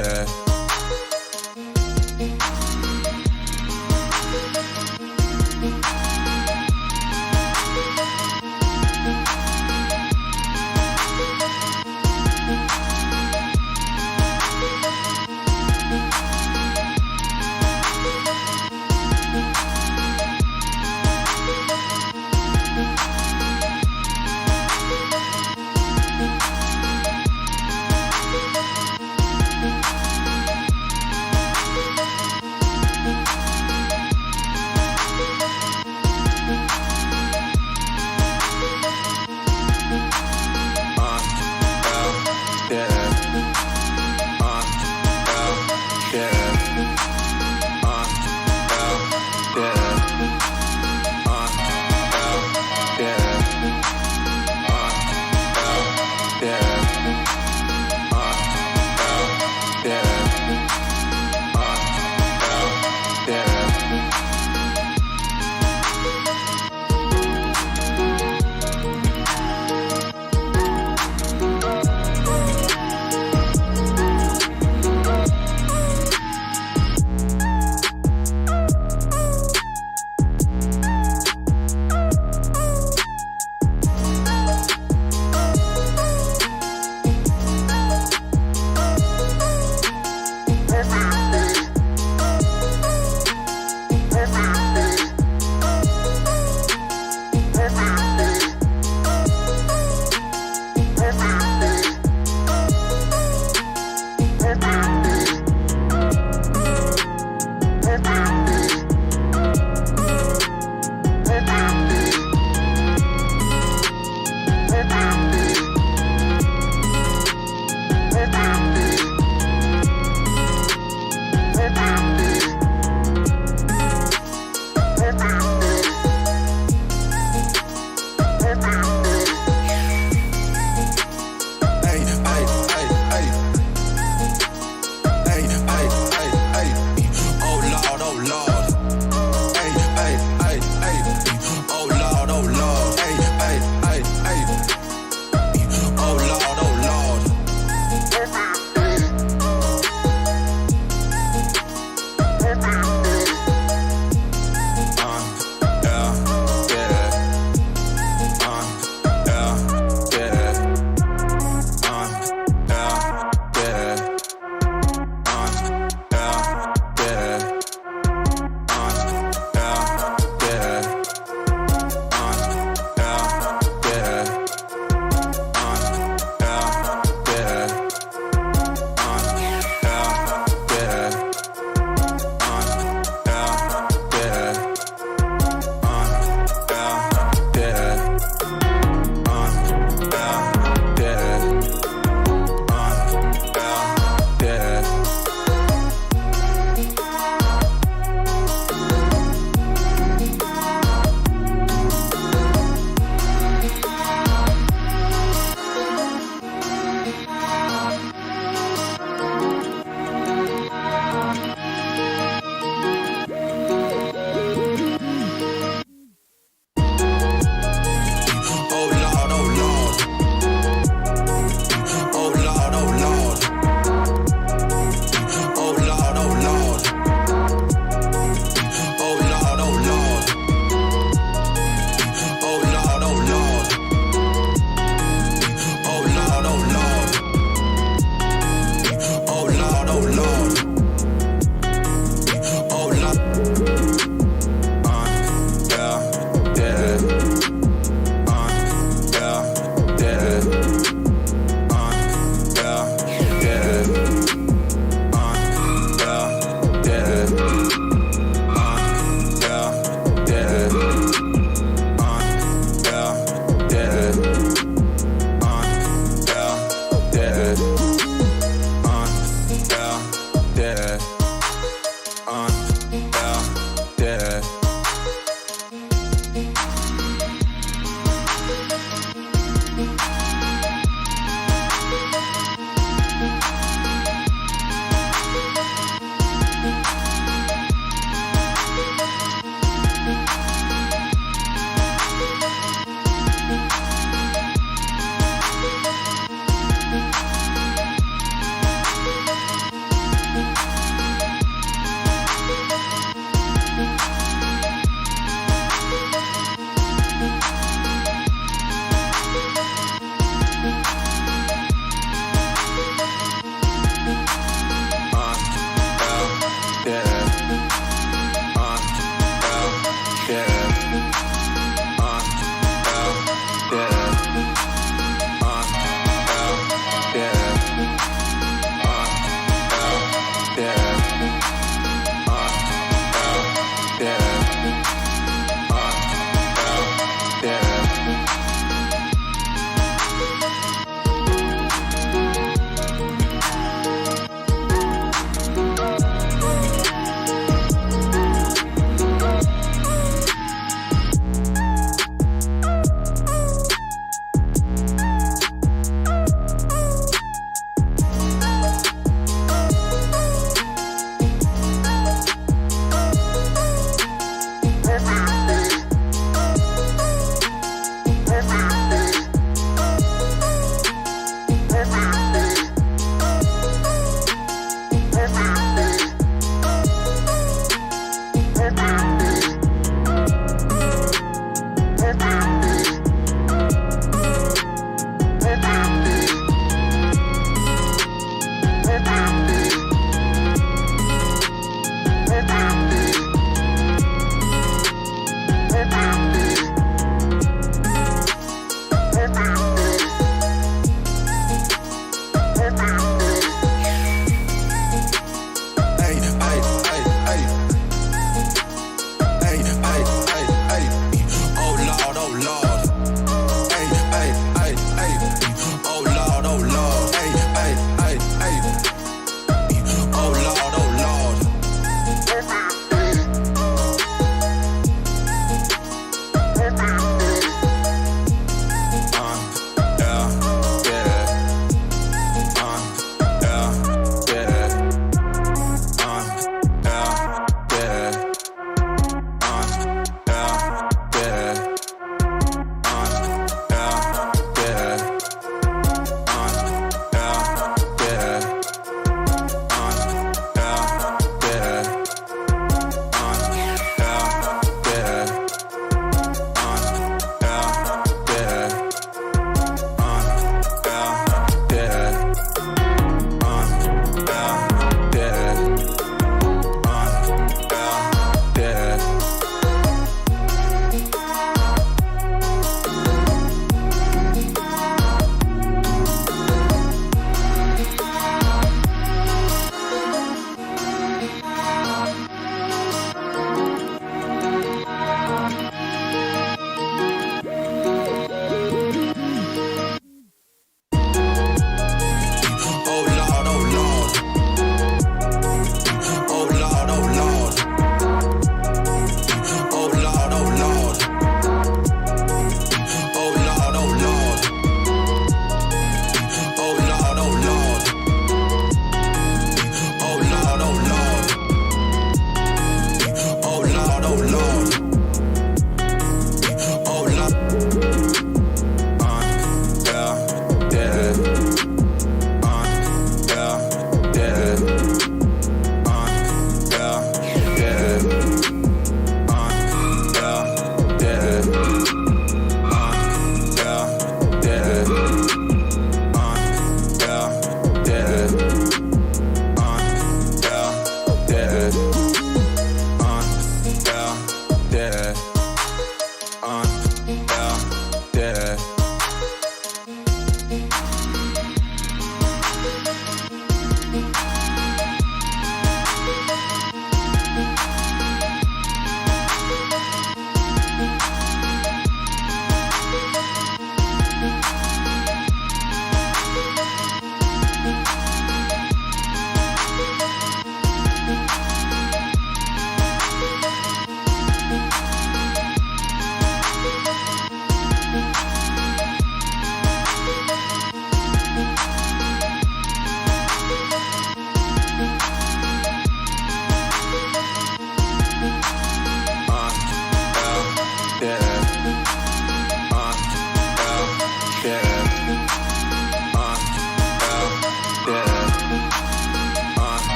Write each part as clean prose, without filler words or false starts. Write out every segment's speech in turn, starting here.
yeah.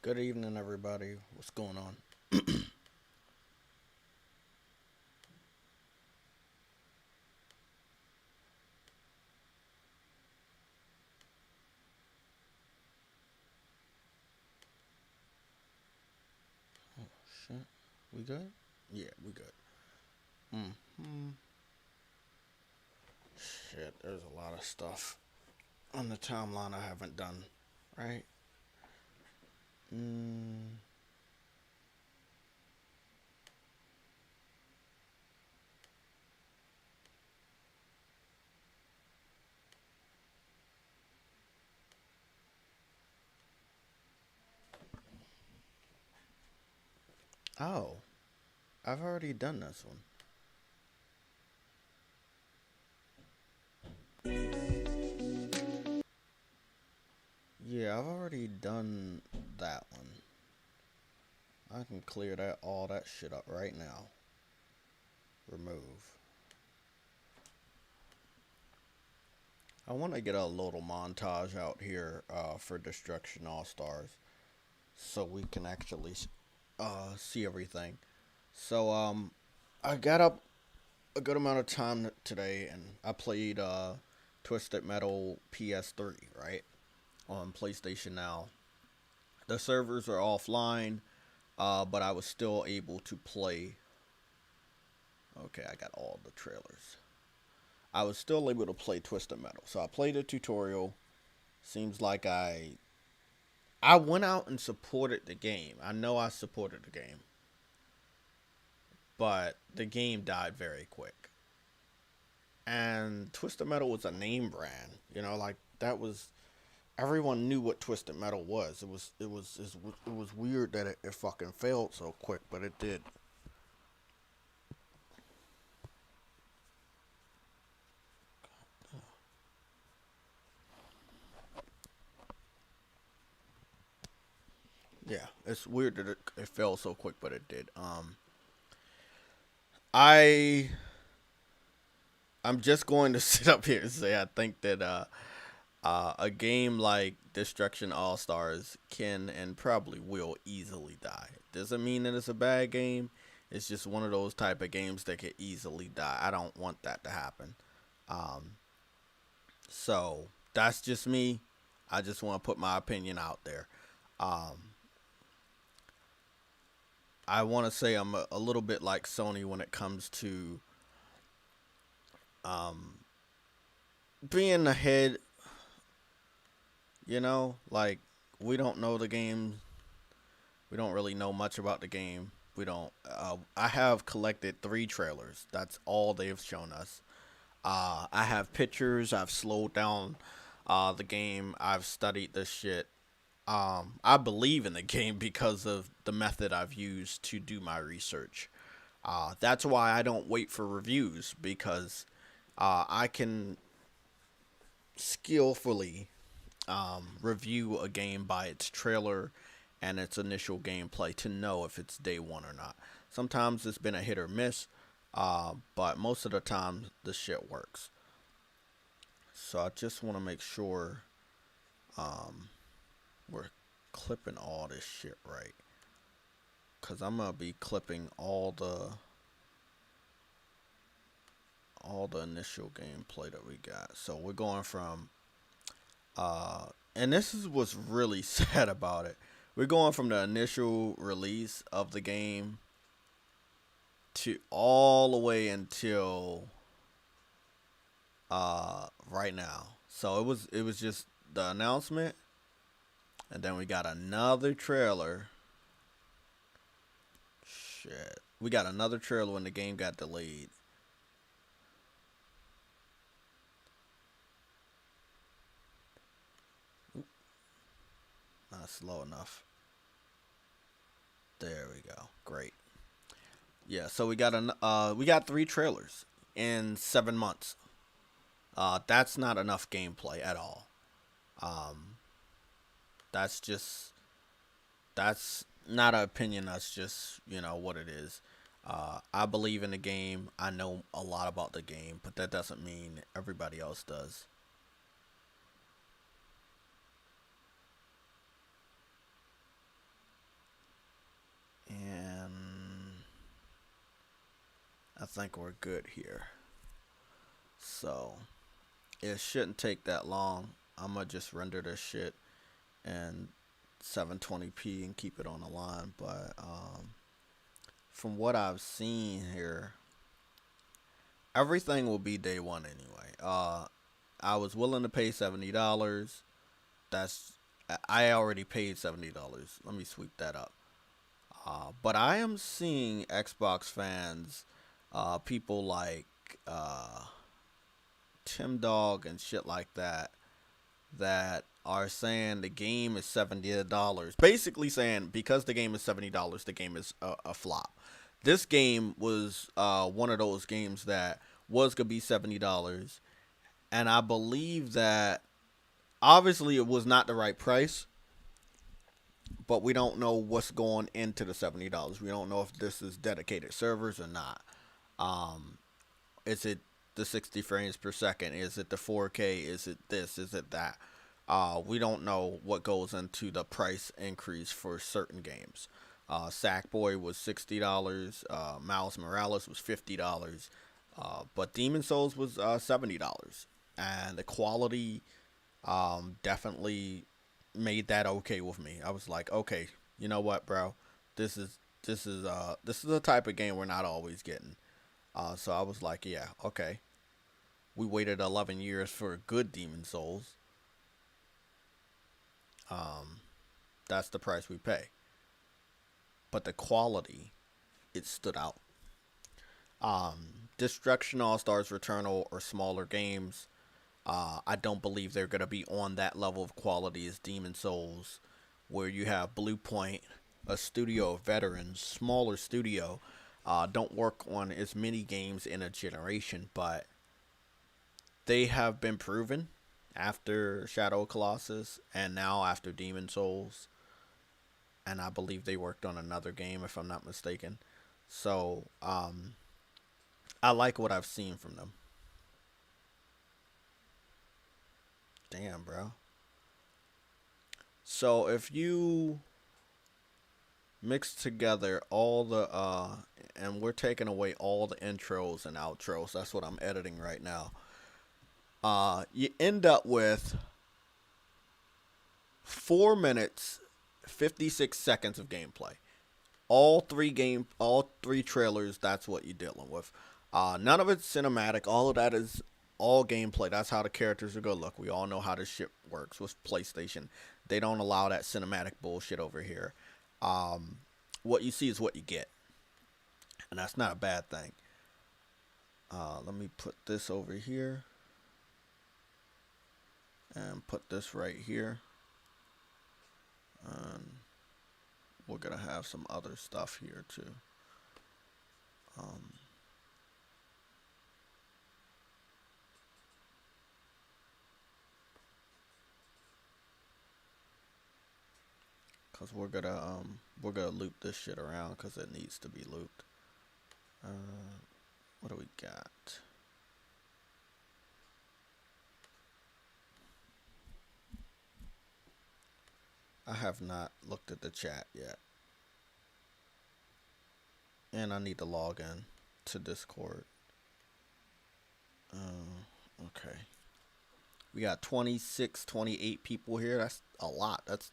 Good evening, everybody. What's going on? Shit. We good? Yeah, we good. Hmm. Shit, there's a lot of stuff on the timeline I haven't done. Right? Mm. Oh, I've already done this one. already done that one. I can clear all that shit up right now. Remove. I want to get a little montage out here for Destruction All-Stars, so we can actually see everything. So I got up a good amount of time today, and I played Twisted Metal PS3, right, on PlayStation Now. The servers are offline, but I was still able to play. Okay, I got all the trailers. I was still able to play Twisted Metal, so I played the tutorial. Seems like I went out and supported the game. I know I supported the game, but the game died very quick. And Twisted Metal was a name brand, like that was, everyone knew what Twisted Metal was. It was weird that it fucking failed so quick, but it did. Yeah, it's weird that it fell so quick, but it did. I I'm just going to sit up here and say I think that a game like Destruction All Stars can and probably will easily die. Doesn't mean that it's a bad game. It's just one of those type of games that could easily die. I don't want that to happen. Um, so that's just me. I just want to put my opinion out there. Um, I want to say I'm a little bit like Sony when it comes to um, being ahead. Like we don't know the game. We don't really know much about the game. We don't. I have collected 3 trailers. That's all they've shown us. I have pictures. I've slowed down the game. I've studied this shit. I believe in the game because of the method I've used to do my research. That's why I don't wait for reviews, because I can skillfully review a game by its trailer and its initial gameplay to know if it's day one or not. Sometimes it's been a hit or miss, but most of the time the shit works. So I just want to make sure we're clipping all this shit right, because I'm gonna be clipping all the initial gameplay that we got. So we're going from and this is what's really sad about it. We're going from the initial release of the game to all the way until right now. So it was just the announcement, and then we got another trailer. Shit. We got another trailer when the game got delayed. Not slow enough. There we go. Great. Yeah, so we got 3 trailers in 7 months. That's not enough gameplay at all. Um, that's just that's not an opinion. That's just what it is. I believe in the game. I know a lot about the game, but that doesn't mean everybody else does. And I think we're good here. So it shouldn't take that long. I'm gonna just render this shit in 720p and keep it on the line. But from what I've seen here, everything will be day one anyway. I was willing to pay $70. That's I already paid $70. Let me sweep that up. But I am seeing Xbox fans, people like Tim Dog and shit like that are saying the game is $70. Basically saying because the game is $70, the game is a flop. This game was one of those games that was gonna be $70, and I believe that obviously it was not the right price. but we don't know what's going into the $70. We don't know if this is dedicated servers or not. Um, is it the 60 frames per second? Is it the 4K? Is it this? Is it that? We don't know what goes into the price increase for certain games. Sackboy was $60. Miles Morales was $50. But Demon Souls was $70. And the quality definitely made that okay with me. I was like, okay, you know what, bro? This is this is a type of game we're not always getting. So I was like, yeah, okay. We waited 11 years for a good Demon Souls. Um, that's the price we pay. But the quality, it stood out. Destruction All Stars, Returnal, or smaller games. I don't believe they're gonna be on that level of quality as Demon Souls, where you have Blue Point, a studio of veterans, smaller studio, don't work on as many games in a generation, but they have been proven after Shadow Colossus and now after Demon Souls, and I believe they worked on another game if I'm not mistaken. So I like what I've seen from them. Damn, bro. So if you mix together all the and we're taking away all the intros and outros, that's what I'm editing right now. You end up with 4 minutes 56 seconds of gameplay. All three trailers, that's what you're dealing with. None of it's cinematic. All of that is all gameplay. That's how the characters are gonna look. We all know how this shit works with PlayStation. They don't allow that cinematic bullshit over here. Um, what you see is what you get, and that's not a bad thing. Let me put this over here and put this right here. And we're gonna have some other stuff here too. Um, Cause we're gonna loop this shit around cause it needs to be looped. What do we got? I have not looked at the chat yet, and I need to log in to Discord. Okay. We got 26, 28 people here. That's a lot. That's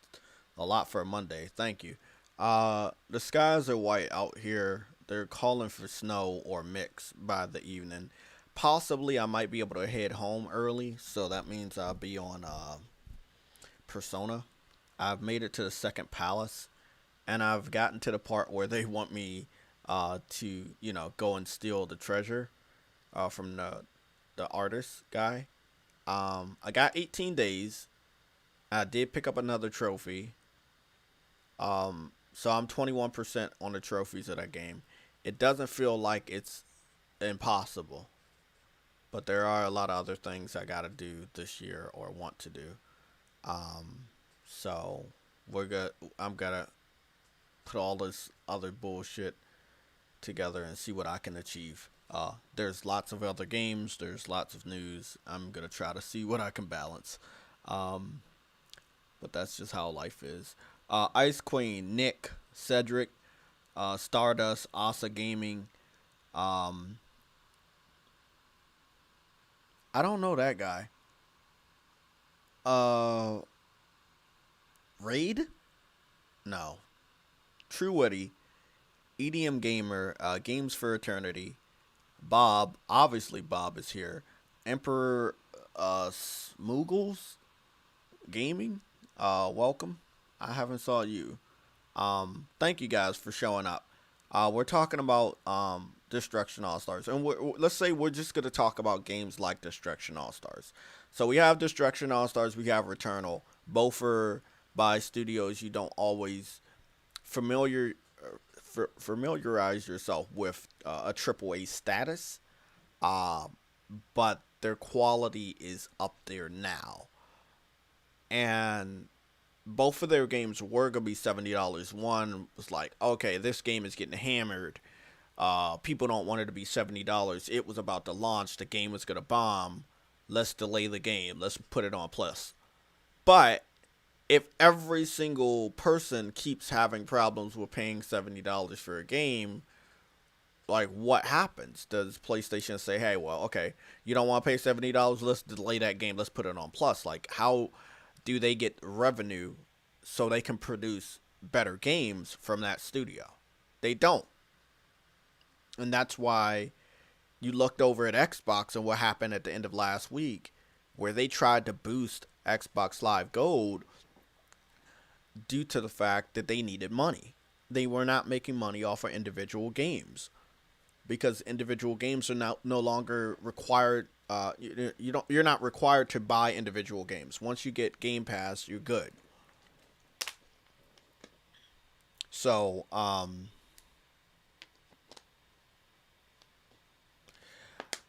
a lot for a Monday. Thank you. The skies are white out here. They're calling for snow or mix by the evening. Possibly I might be able to head home early, so that means I'll be on Persona. I've made it to the second palace, and I've gotten to the part where they want me to, go and steal the treasure from the artist guy. I got 18 days. I did pick up another trophy. So I'm 21% on the trophies of that game. It doesn't feel like it's impossible, but there are a lot of other things I gotta do this year or want to do. Um, so we're good. I'm gonna put all this other bullshit together and see what I can achieve. There's lots of other games. There's lots of news. I'm gonna try to see what I can balance. Um, but that's just how life is. Ice Queen, Nick, Cedric, Stardust, Asa Gaming. Um, I don't know that guy. Uh, Raid? No. True Witty, EDM Gamer, Games for Eternity, Bob. Obviously, Bob is here. Emperor Smoogles Gaming. Welcome. I haven't saw you. Thank you guys for showing up. We're talking about Destruction All Stars, and let's say we're just gonna talk about games like Destruction All Stars. So we have Destruction All Stars, we have Returnal. Both are by studios you don't always familiar familiarize yourself with a AAA status, uh, but their quality is up there now. And both of their games were gonna be $70. One was like, okay, this game is getting hammered. People don't want it to be $70. It was about to launch. The game was gonna bomb. Let's delay the game. Let's put it on plus. But if every single person keeps having problems with paying $70 for a game, like what happens? Does PlayStation say, "Hey, well, okay, you don't want to pay $70, let's delay that game. Let's put it on plus." Like how do they get revenue so they can produce better games from that studio? They don't. And that's why you looked over at Xbox and what happened at the end of last week where they tried to boost Xbox Live Gold due to the fact that they needed money. They were not making money off of individual games because individual games are now no longer required. You're not required to buy individual games. Once you get Game Pass, you're good. So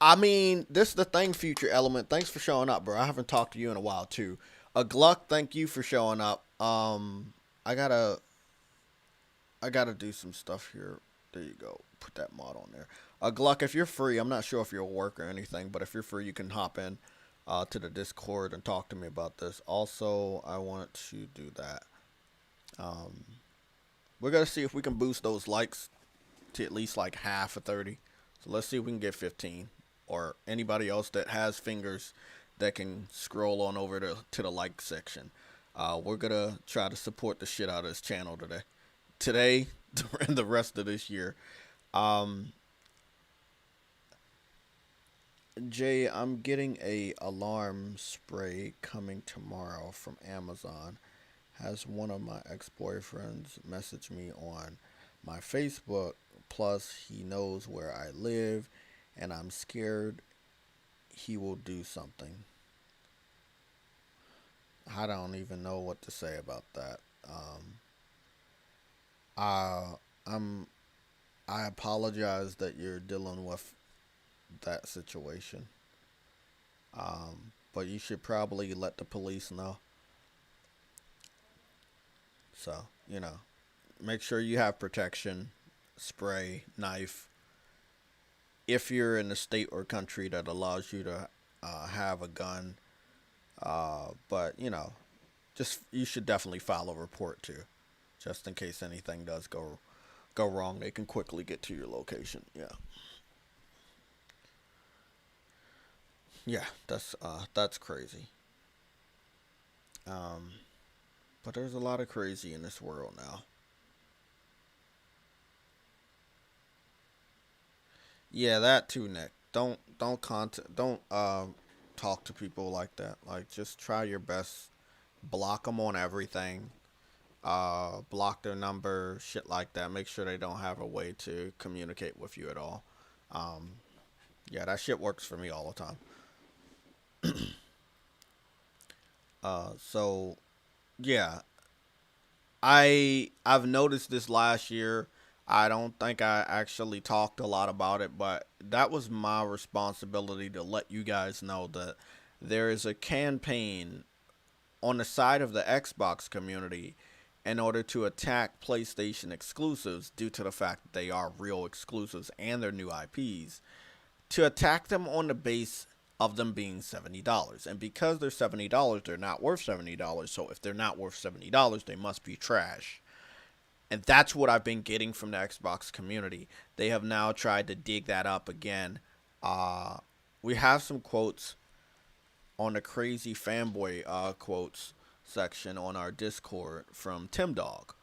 I mean, this is the thing, Future Element. Thanks for showing up, bro. I haven't talked to you in a while too. Gluck, thank you for showing up. I gotta do some stuff here. There you go. Put that mod on there. Gluck, if you're free, I'm not sure if you're at work or anything, but if you're free, you can hop in to the Discord and talk to me about this. Also, I want to do that. Um, we're gonna see if we can boost those likes to at least like half of 30. So let's see if we can get 15. Or anybody else that has fingers that can scroll on over to the like section. We're gonna try to support the shit out of this channel today and the rest of this year. Jay, I'm getting a alarm spray coming tomorrow from Amazon. Has one of my ex-boyfriends messaged me on my Facebook. Plus, he knows where I live, and I'm scared he will do something. I don't even know what to say about that. I I'm I apologize that you're dealing with that situation. But you should probably let the police know. So, make sure you have protection, spray, knife. If you're in a state or country that allows you to have a gun, but just you should definitely file a report too, just in case anything does go wrong. They can quickly get to your location. Yeah, yeah, that's crazy. Um, but there's a lot of crazy in this world now. Yeah, that too, Nick. Don't talk to people like that. Like just try your best. Block them on everything. Block their number, shit like that. Make sure they don't have a way to communicate with you at all. Um, yeah, that shit works for me all the time. So yeah, I've noticed this last year. I don't think I actually talked a lot about it, but that was my responsibility to let you guys know that there is a campaign on the side of the Xbox community in order to attack PlayStation exclusives due to the fact that they are real exclusives and they're new IPs, to attack them on the base of them being $70. And because they're $70, they're not worth $70. So if they're not worth $70, they must be trash. And that's what I've been getting from the Xbox community. They have now tried to dig that up again. Uh, we have some quotes on the crazy fanboy quotes section on our Discord from Tim Dog,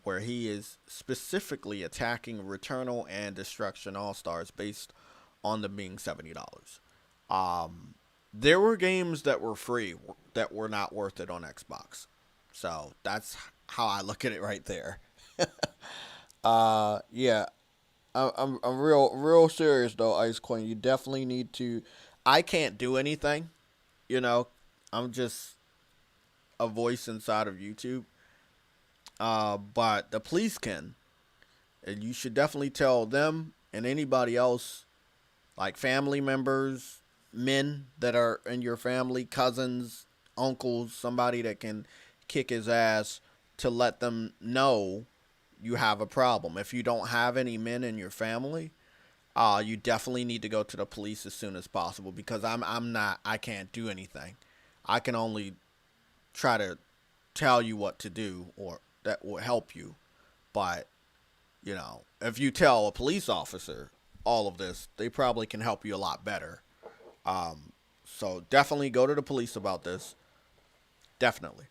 where he is specifically attacking Returnal and Destruction All Stars based on them being $70. There were games that were free that were not worth it on Xbox, so that's how I look at it right there. Yeah, I'm real serious though, Ice Queen. You definitely need to. I can't do anything. You know, I'm just a voice inside of YouTube. But the police can, and you should definitely tell them and anybody else, like family members, men that are in your family, cousins, uncles, somebody that can kick his ass to let them know you have a problem. If you don't have any men in your family, you definitely need to go to the police as soon as possible, because I can't do anything. I can only try to tell you what to do, or that will help you. But, if you tell a police officer all of this, they probably can help you a lot better. So definitely go to the police about this. Definitely.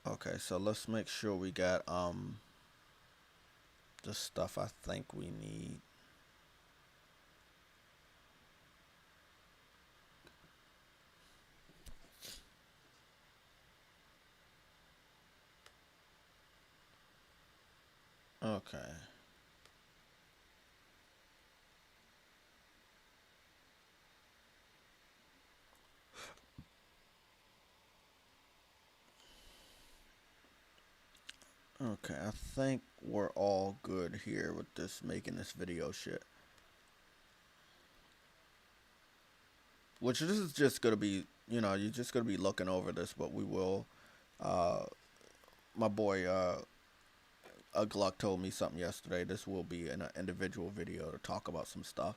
Okay, so let's make sure we got the stuff I think we need. Okay. Okay, I think we're all good here with this, making this video shit. Which this is just gonna be, you're just gonna be looking over this, but we will. Uh, my boy Gluck told me something yesterday. This will be an individual video to talk about some stuff.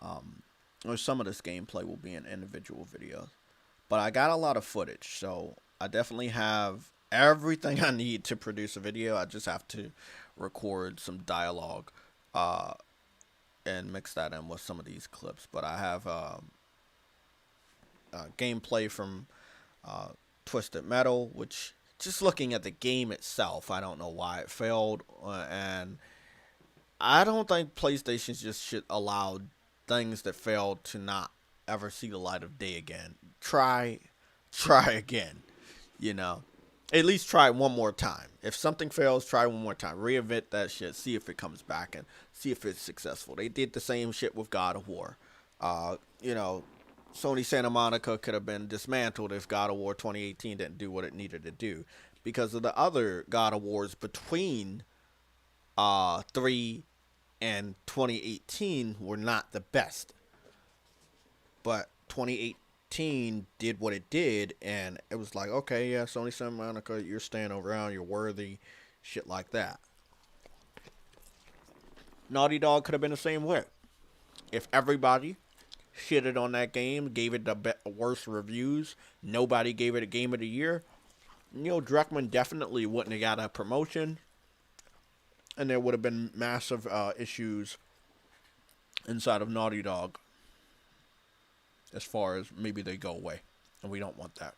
Or some of this gameplay will be an individual video. But I got a lot of footage, so I definitely have everything I need to produce a video. I just have to record some dialogue and mix that in with some of these clips. But I have gameplay from Twisted Metal, which, just looking at the game itself, I don't know why it failed. And I don't think PlayStation just should allow things that failed to not ever see the light of day again. Try again. You know, at least try it one more time. If something fails, try one more time. Reinvent that shit. See if it comes back and see if it's successful. They did the same shit with God of War. You know, Sony Santa Monica could have been dismantled if God of War 2018 didn't do what it needed to do, because of the other God of Wars between 3 and 2018 were not the best. But 2018 did what it did, and it was like, okay, yeah, Sony Santa Monica, you're staying around, you're worthy, shit like that. Naughty Dog could have been the same way. If everybody shitted on that game, gave it the worst reviews, nobody gave it a Game of the Year, Neil Druckmann definitely wouldn't have got a promotion, and there would have been massive issues inside of Naughty Dog as far as maybe they go away, and we don't want that.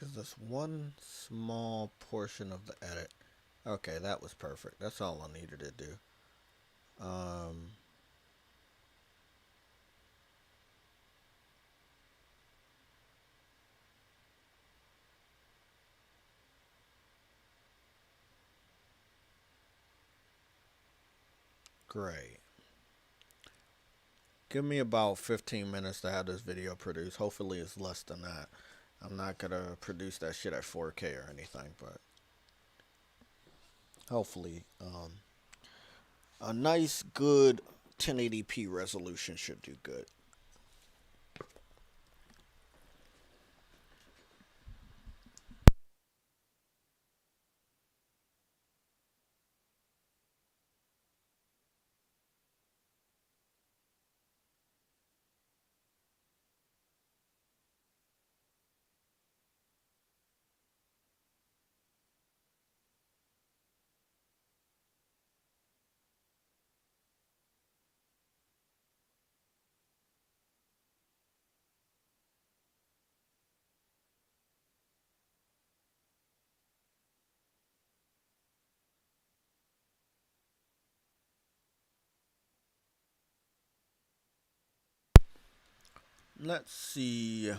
There's this one small portion of the edit. Okay, that was perfect. That's all I needed to do. Um, Great. Give me about 15 minutes to have this video produced. Hopefully it's less than that. I'm not gonna produce that shit at 4K or anything, but hopefully, a nice, good 1080p resolution should do good. Let's see.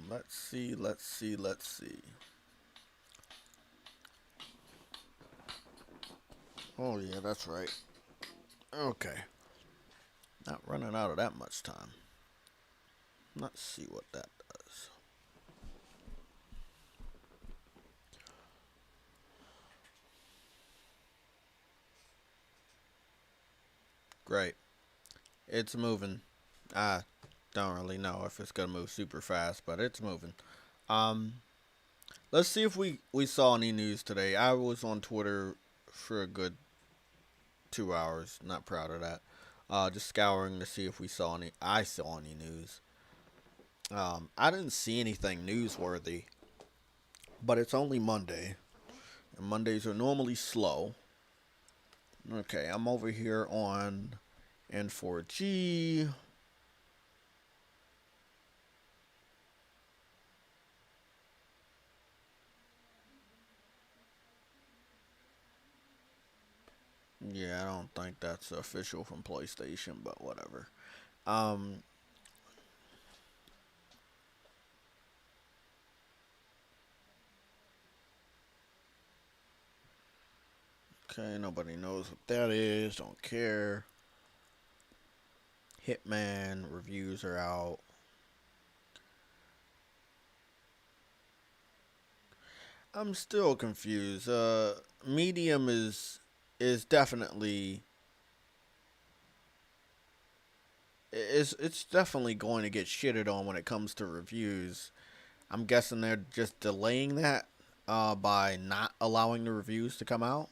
Let's see. Oh, yeah, that's right. Okay. Not running out of that much time. Let's see what that does. Great. It's moving. I don't really know if it's gonna move super fast, but it's moving. Um, let's see if we saw any news today. I was on Twitter for a good 2 hours. Not proud of that. Just scouring to see if we saw any. I saw any news. I didn't see anything newsworthy, but it's only Monday, and Mondays are normally slow. Okay, I'm over here on N4G. Yeah, I don't think that's official from PlayStation, but whatever. Um, okay, nobody knows what that is. Don't care. Hitman reviews are out. I'm still confused. Medium is definitely it's definitely going to get shitted on when it comes to reviews. I'm guessing they're just delaying that by not allowing the reviews to come out.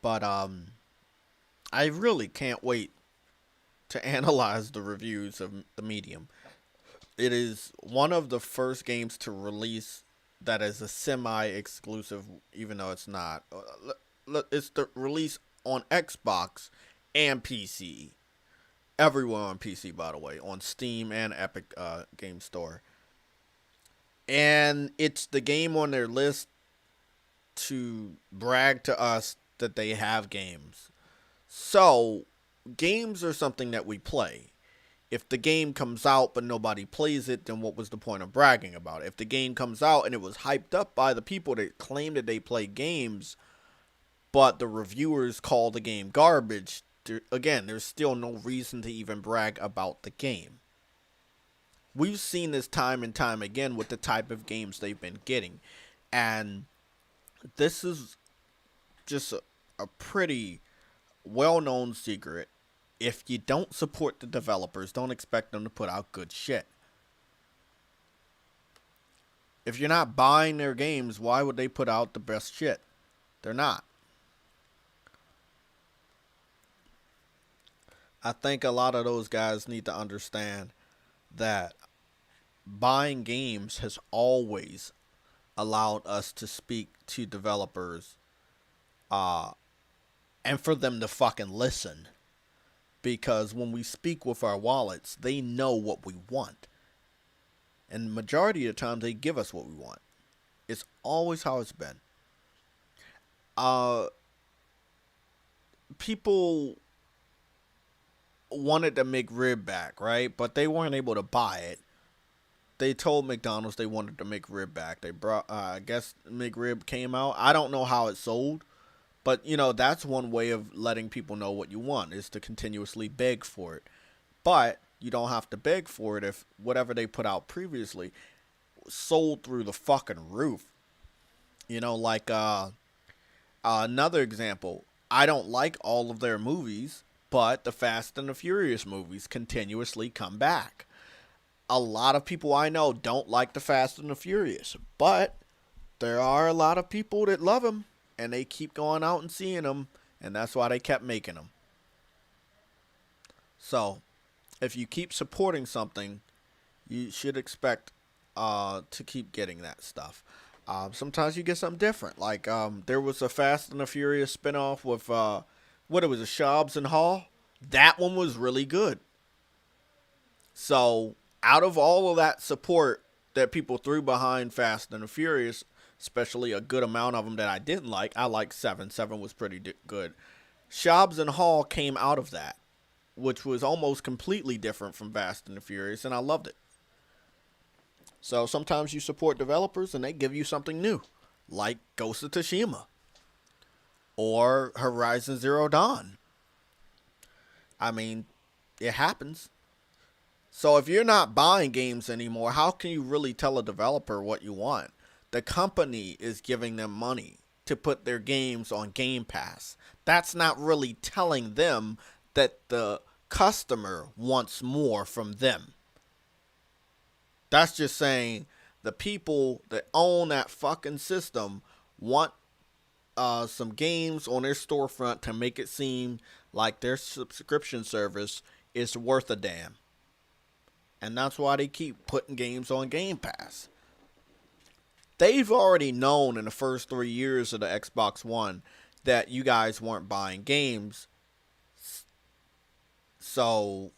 But I really can't wait to analyze the reviews of the Medium. It is one of the first games to release that is a semi-exclusive, even though it's not. It's the release on Xbox and PC. Everywhere on PC, by the way, on Steam and Epic Game Store. And it's the game on their list to brag to us that they have games. So, games are something that we play. If the game comes out but nobody plays it, then what was the point of bragging about it? If the game comes out and it was hyped up by the people that claim that they play games, but the reviewers call the game garbage, again, there's still no reason to even brag about the game. We've seen this time and time again with the type of games they've been getting. And this is just a pretty well-known secret. If you don't support the developers, don't expect them to put out good shit. If you're not buying their games, why would they put out the best shit? They're not. I think a lot of those guys need to understand that buying games has always allowed us to speak to developers uh, and for them to fucking listen. Because when we speak with our wallets, they know what we want. And the majority of the time, they give us what we want. It's always how it's been. Uh, People wanted the McRib back, right? But they weren't able to buy it. they told McDonald's they wanted the McRib back. They brought, I guess McRib came out. I don't know how it sold, but you know that's one way of letting people know what you want is to continuously beg for it. But you don't have to beg for it if whatever they put out previously sold through the fucking roof. You know, like another example. I don't like all of their movies, but the Fast and the Furious movies continuously come back. A lot of people I know don't like the Fast and the Furious, but there are a lot of people that love them, and they keep going out and seeing them, and that's why they kept making them. So, if you keep supporting something, you should expect to keep getting that stuff. Sometimes you get something different. Like there was a Fast and the Furious spinoff with what it was, a Shobbs and Hall. That one was really good. So out of all of that support that people threw behind Fast and the Furious, especially a good amount of them that I didn't like, I liked 7. 7 was pretty good. Shobbs and Hall came out of that, which was almost completely different from Fast and the Furious, and I loved it. So sometimes you support developers and they give you something new, like Ghost of Tsushima or Horizon Zero Dawn. I mean, it happens. So if you're not buying games anymore, how can you really tell a developer what you want? The company is giving them money to put their games on Game Pass. That's not really telling them that the customer wants more from them. That's just saying the people that own that fucking system want some games on their storefront to make it seem like their subscription service is worth a damn. And that's why they keep putting games on Game Pass. They've already known in the first 3 years of the Xbox One that you guys weren't buying games. So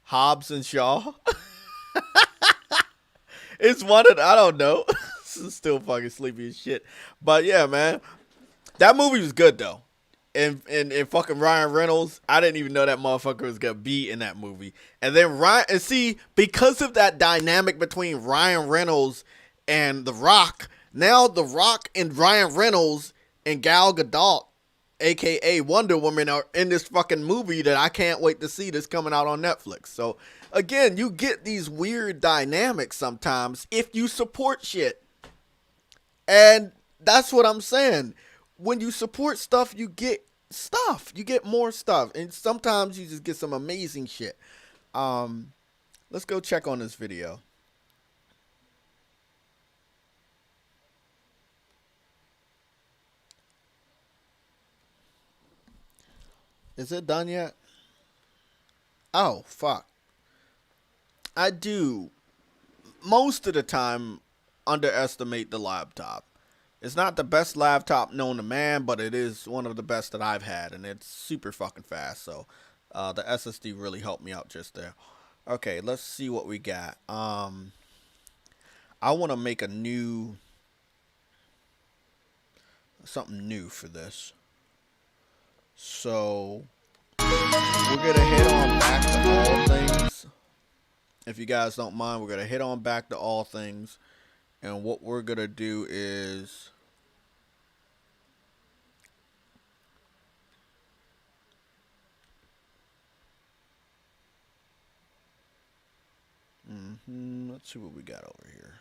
Hobbs and Shaw. It's one of, I don't know. Still fucking sleepy as shit. But yeah, man. That movie was good though. And fucking Ryan Reynolds, I didn't even know that motherfucker was gonna be in that movie. And then and see, because of that dynamic between Ryan Reynolds and The Rock, now The Rock and Ryan Reynolds and Gal Gadot, aka Wonder Woman, are in this fucking movie that I can't wait to see that's coming out on Netflix. So again, you get these weird dynamics sometimes if you support shit. And that's what I'm saying. When you support stuff, you get stuff. You get more stuff. And sometimes you just get some amazing shit. Let's go check on this video. Is it done yet? Oh, fuck. I do, most of the time, underestimate the laptop. It's not the best laptop known to man, but it is one of the best that I've had, and it's super fucking fast. So the SSD really helped me out just there. Okay, let's see what we got. I want to make something new for this. So we're going to head on back to All Things. If you guys don't mind, we're going to head on back to All Things. And what we're going to do is let's see what we got over here.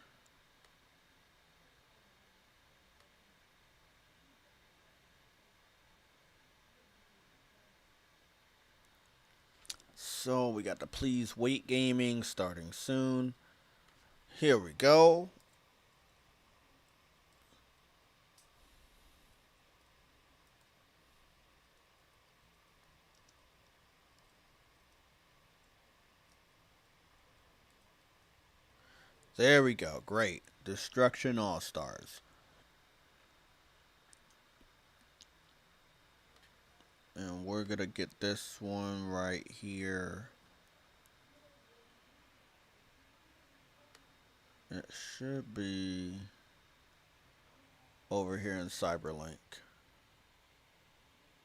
So we got the Please Wait Gaming starting soon. Here we go. There we go. Great. Destruction AllStars. And we're going to get this one right here. It should be over here in Cyberlink.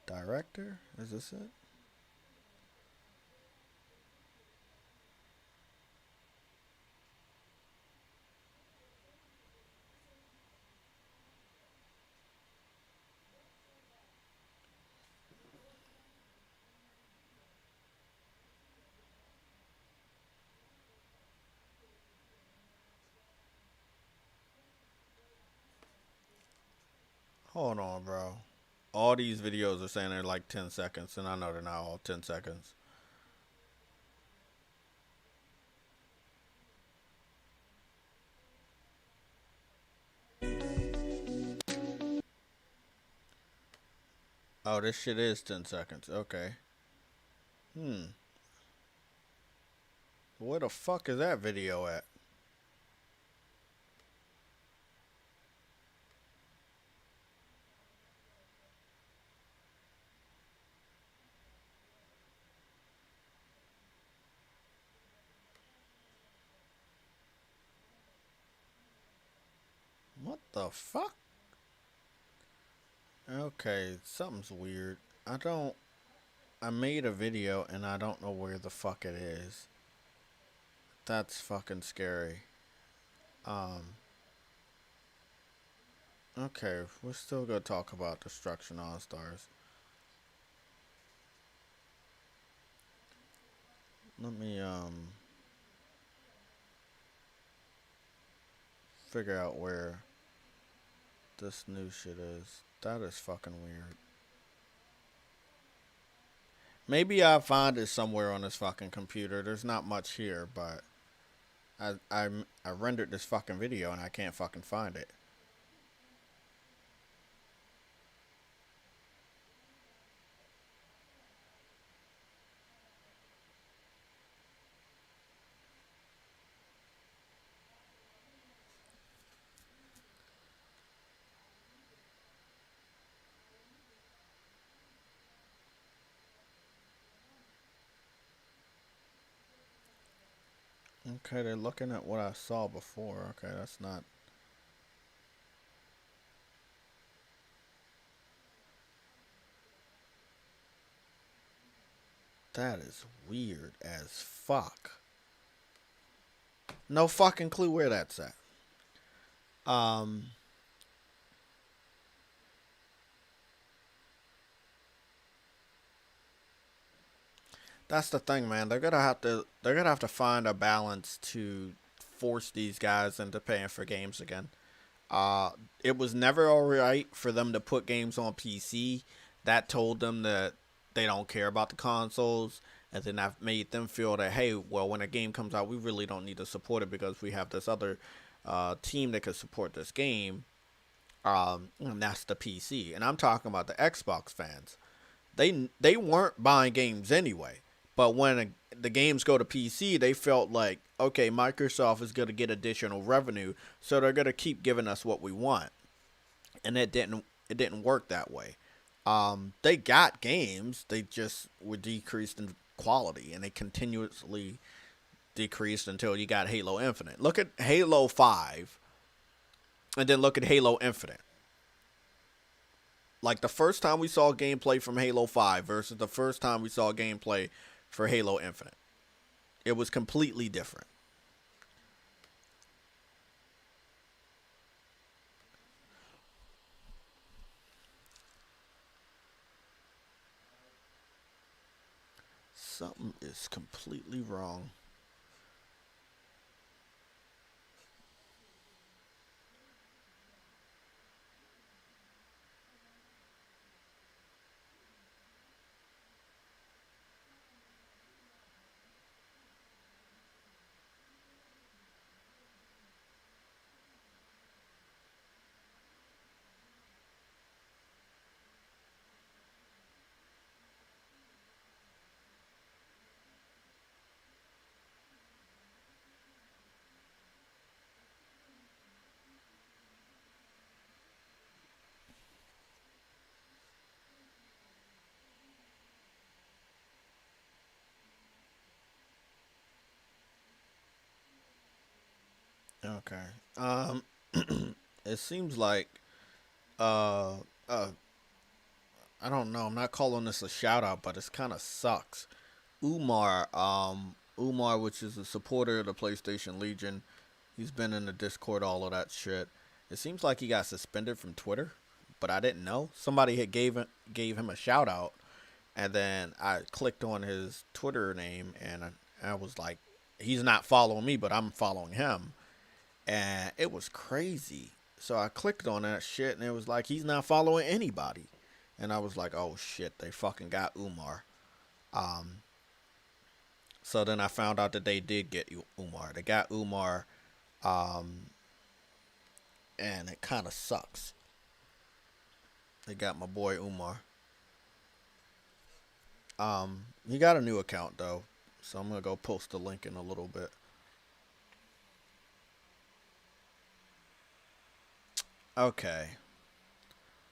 Director? Is this it? Hold on, bro. All these videos are saying they're like 10 seconds, and I know they're not all 10 seconds. Oh, this shit is 10 seconds. Okay. Hmm. Where the fuck is that video at? What the fuck? Okay, something's weird. I made a video and I don't know where the fuck it is. That's fucking scary. Um, okay, we're still gonna talk about Destruction All Stars. Let me, figure out where this new shit is. That is fucking weird. Maybe I'll find it somewhere on this fucking computer. There's not much here, but I rendered this fucking video and I can't fucking find it. Okay, they're looking at what I saw before. Okay, that's not. That is weird as fuck. No fucking clue where that's at. Um, that's the thing, man. They're gonna have to find a balance to force these guys into paying for games again. Uh, it was never alright for them to put games on PC. That told them that they don't care about the consoles, and then that made them feel that, hey, well, when a game comes out, we really don't need to support it because we have this other team that could support this game. And that's the PC, and I'm talking about the Xbox fans. They weren't buying games anyway, but when the games go to PC, they felt like, okay, Microsoft is going to get additional revenue, so they're going to keep giving us what we want, and it didn't work that way. They got games, they just were decreased in quality, and they continuously decreased until you got Halo Infinite. Look at Halo 5, and then look at Halo Infinite. Like the first time we saw gameplay from Halo 5 versus the first time we saw gameplay for Halo Infinite. It was completely different. Something is completely wrong. Okay. Um, it seems like uh, uh, I don't know. I'm not calling this a shout out, but it's kind of sucks. Umar, which is a supporter of the PlayStation Legion, he's been in the Discord, all of that shit. It seems like he got suspended from Twitter, but I didn't know. Somebody had gave him a shout out, and then I clicked on his Twitter name, and I was like, he's not following me, but I'm following him, and it was crazy. So I clicked on that shit, and it was like he's not following anybody. And I was like, oh shit, they fucking got Umar. Um, so then I found out that they did get Umar. They got Umar, um, and it kind of sucks. They got my boy Umar. He got a new account though, so I'm gonna go post the link in a little bit. Okay,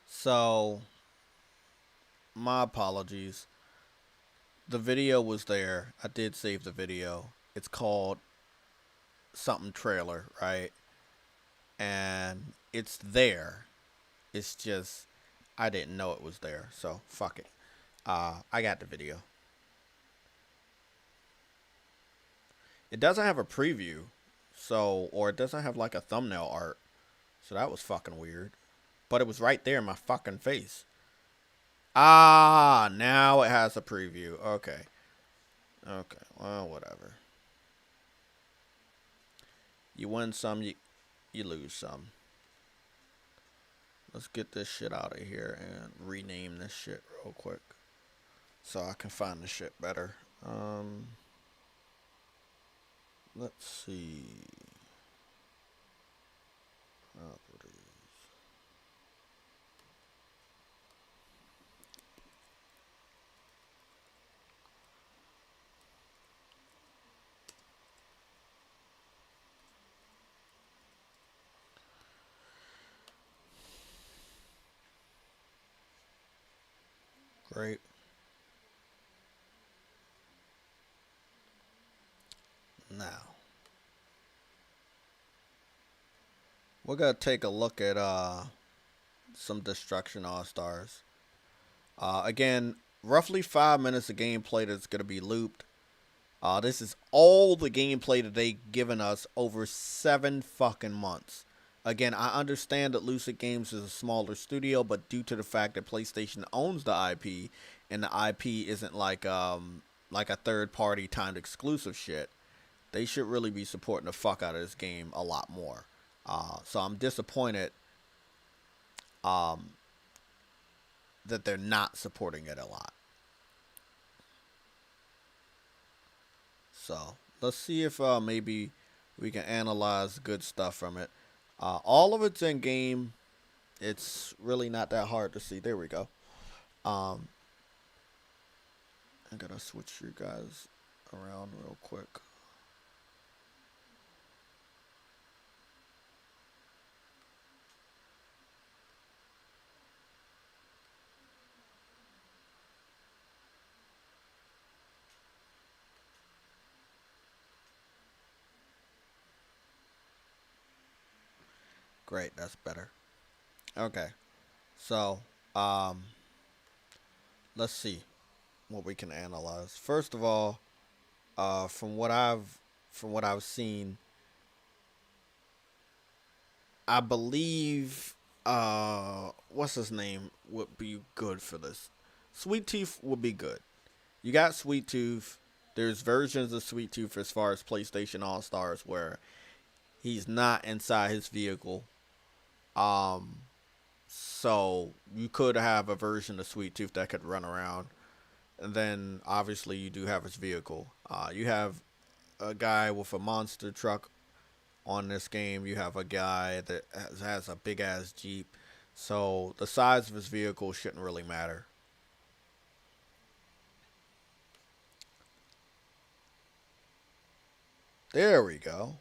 so my apologies. The video was there. I did save the video. It's called something trailer, right? And it's there. It's just I didn't know it was there, so fuck it. I got the video. It doesn't have a preview, so or it doesn't have like a thumbnail art, so that was fucking weird. But it was right there in my fucking face. Ah, now it has a preview. Okay. Okay. Well, whatever. You win some, you lose some. Let's get this shit out of here and rename this shit real quick so I can find the shit better. Let's see. Properties. Great. Now, we're gonna take a look at some Destruction AllStars. Again, roughly 5 minutes of gameplay that's gonna be looped. This is all the gameplay that they've given us over 7 fucking months. Again, I understand that Lucid Games is a smaller studio, but due to the fact that PlayStation owns the IP and the IP isn't like a third party timed exclusive shit, they should really be supporting the fuck out of this game a lot more. So I'm disappointed um, that they're not supporting it a lot. So let's see if maybe we can analyze good stuff from it. All of it's in game. It's really not that hard to see. There we go. I gotta switch you guys around real quick. Great, that's better. Okay, so let's see what we can analyze. First of all, from what I've seen, I believe what's his name would be good for this. Sweet Tooth would be good. You got Sweet Tooth. There's versions of Sweet Tooth as far as PlayStation All Stars where he's not inside his vehicle. Um, so you could have a version of Sweet Tooth that could run around. And then obviously you do have his vehicle. You have a guy with a monster truck on this game. You have a guy that has a big ass Jeep. So the size of his vehicle shouldn't really matter. There we go.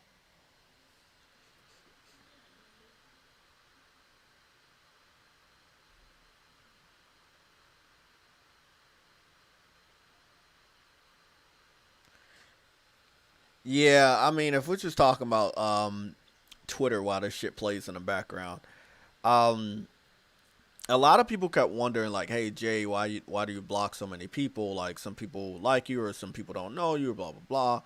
Yeah, I mean, if we're just talking about Twitter while this shit plays in the background, um, a lot of people kept wondering, like, "Hey Jay, why do you block so many people? Like, some people like you, or some people don't know you, blah blah blah."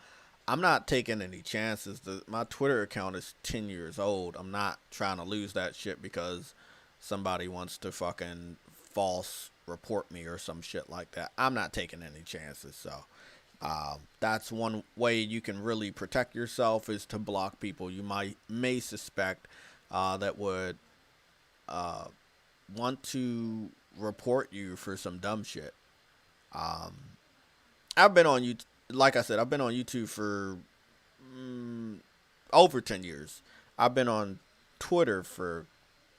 I'm not taking any chances. My Twitter account is 10 years old. I'm not trying to lose that shit because somebody wants to fucking false report me or some shit like that. I'm not taking any chances. So that's one way you can really protect yourself is to block people you may suspect that would uh, want to report you for some dumb shit. Um, I've been on YouTube, like I said, I've been on YouTube for mm, over 10 years. I've been on Twitter for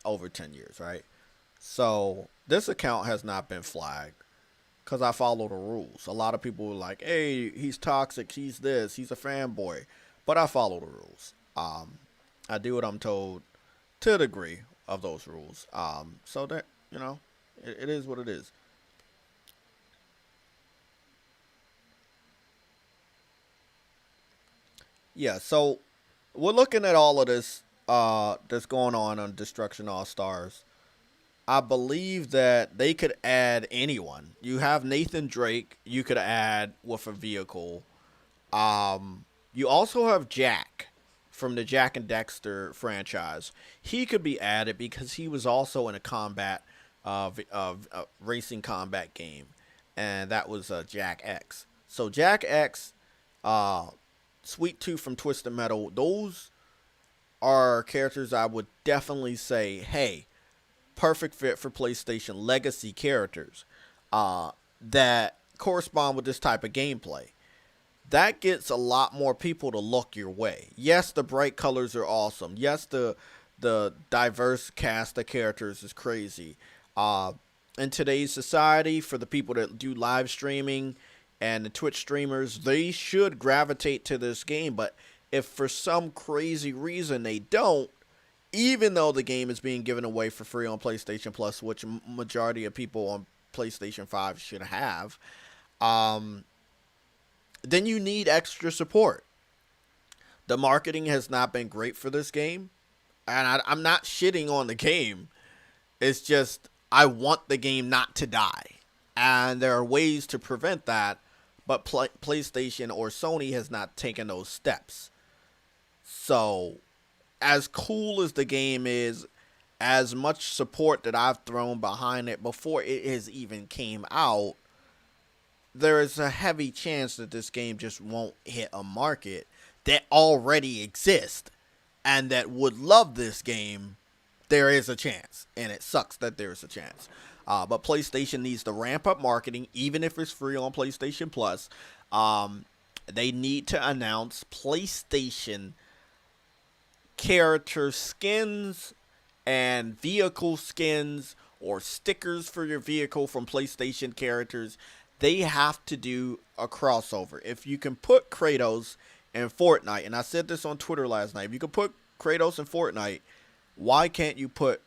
over 10 years, right? So this account has not been flagged because I follow the rules. A lot of people were like, hey, he's toxic, he's this, he's a fanboy. But I follow the rules. I do what I'm told to a degree of those rules. So that, it is what it is. Yeah, so we're looking at all of this that's going on Destruction All Stars. I believe that they could add anyone. You have Nathan Drake, you could add with a vehicle. You also have Jack from the Jack and Dexter franchise. He could be added because he was also in a combat, racing combat game, and that was Jack X. So Jack X, uh, Sweet Tooth from Twisted Metal, those are characters I would definitely say, hey, perfect fit for PlayStation legacy characters that correspond with this type of gameplay. That gets a lot more people to look your way. Yes, the bright colors are awesome. Yes, the diverse cast of characters is crazy. Uh, in today's society, for the people that do live streaming and the Twitch streamers, they should gravitate to this game. But if for some crazy reason they don't, even though the game is being given away for free on PlayStation Plus, which majority of people on PlayStation 5 should have, um, then you need extra support. The marketing has not been great for this game, and I'm not shitting on the game. It's just I want the game not to die, and there are ways to prevent that, but PlayStation or Sony has not taken those steps. So, as cool as the game is, as much support that I've thrown behind it before it has even came out, there is a heavy chance that this game just won't hit a market that already exists and that would love this game. There is a chance, and it sucks that there is a chance. But PlayStation needs to ramp up marketing, even if it's free on PlayStation Plus. They need to announce PlayStation character skins and vehicle skins or stickers for your vehicle from PlayStation characters. They have to do a crossover. If you can put Kratos in Fortnite, and I said this on Twitter last night, if you can put Kratos in Fortnite, why can't you put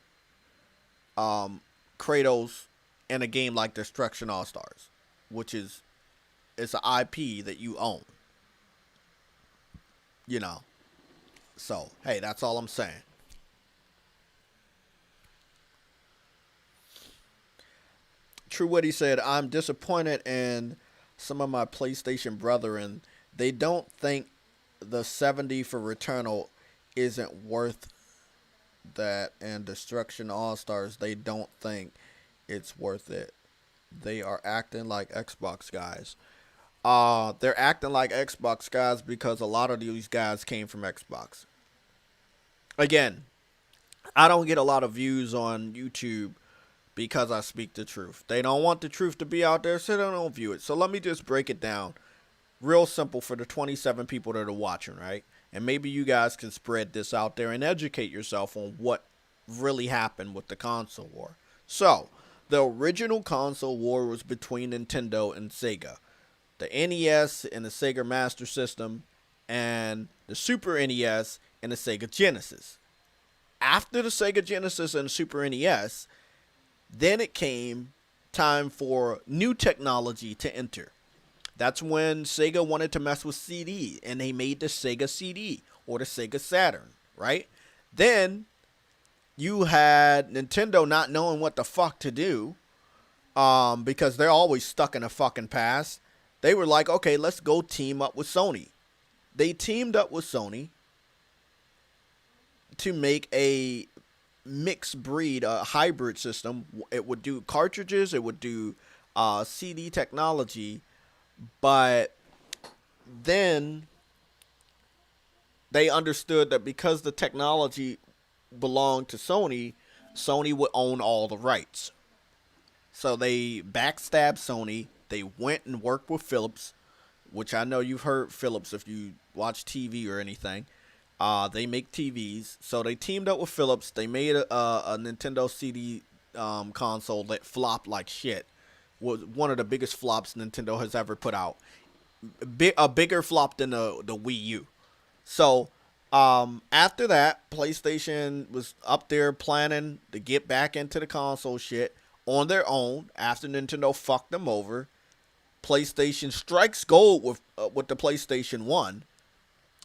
Kratos in a game like Destruction All Stars, which is it's an IP that you own, you know? So hey, that's all I'm saying. True Witty said, I'm disappointed in some of my PlayStation brethren. They don't think the 70 for Returnal isn't worth that, and Destruction All Stars, they don't think it's worth it. They are acting like Xbox guys. They're acting like Xbox guys because a lot of these guys came from Xbox. Again, I don't get a lot of views on YouTube because I speak the truth. They don't want the truth to be out there, so they don't view it. So let me just break it down real simple for the 27 people that are watching, right? And maybe you guys can spread this out there and educate yourself on what really happened with the console war. So, the original console war was between Nintendo and Sega. The NES and the Sega Master System, and the Super NES and the Sega Genesis. After the Sega Genesis and the Super NES, then it came time for new technology to enter. That's when Sega wanted to mess with CD, and they made the Sega CD or the Sega Saturn, right? Then you had Nintendo not knowing what the fuck to do, because they're always stuck in a fucking past. They were like, okay, let's go team up with Sony. They teamed up with Sony to make a mixed breed, a hybrid system. It would do cartridges, it would do CD technology, but then they understood that because the technology belonged to Sony, Sony would own all the rights. So they backstabbed Sony. They went and worked with Philips, which I know you've heard Philips if you watch TV or anything. They make TVs, so they teamed up with Philips. They made a Nintendo CD console that flopped like shit. Was one of the biggest flops Nintendo has ever put out. A bigger flop than the Wii U. So after that, PlayStation was up there planning to get back into the console shit on their own after Nintendo fucked them over. PlayStation strikes gold with the PlayStation 1,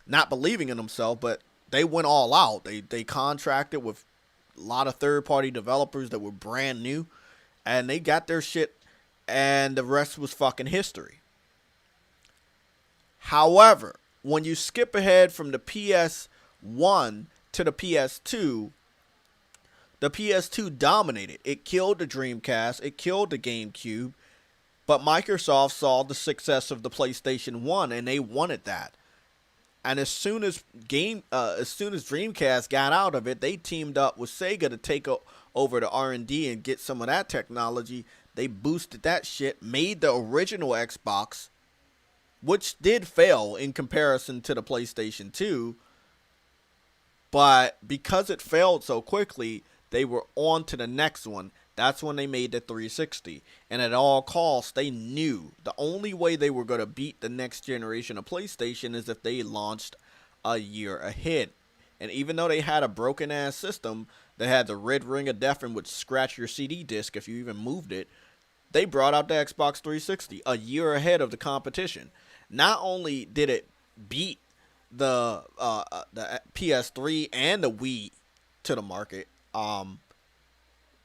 not believing in themselves, but they went all out. They contracted with a lot of third-party developers that were brand new, and they got their shit, and the rest was fucking history. However, when you skip ahead from the PS1 to the PS2, the PS2 dominated. It killed the Dreamcast. It killed the GameCube. But Microsoft saw the success of the PlayStation 1, and they wanted that. And as soon as Dreamcast got out of it, they teamed up with Sega to take over the R&D and get some of that technology. They boosted that shit, made the original Xbox, which did fail in comparison to the PlayStation 2. But because it failed so quickly, they were on to the next one. That's when they made the 360. And at all costs, they knew the only way they were going to beat the next generation of PlayStation is if they launched a year ahead. And even though they had a broken-ass system that had the red ring of death and would scratch your CD disc if you even moved it, they brought out the Xbox 360 a year ahead of the competition. Not only did it beat the PS3 and the Wii to the market,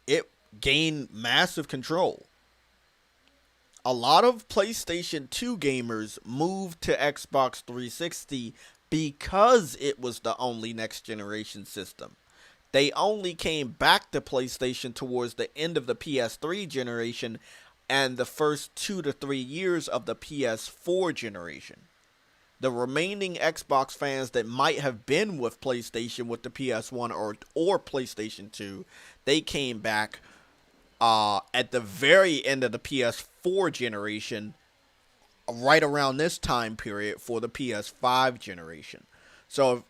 it gained massive control. A lot of PlayStation 2 gamers moved to Xbox 360 because it was the only next generation system. They only came back to PlayStation towards the end of the PS3 generation and the first 2 to 3 years of the PS4 generation. The remaining Xbox fans that might have been with PlayStation with the PS1 or PlayStation 2, they came back at the very end of the PS4 generation, right around this time period for the PS5 generation. So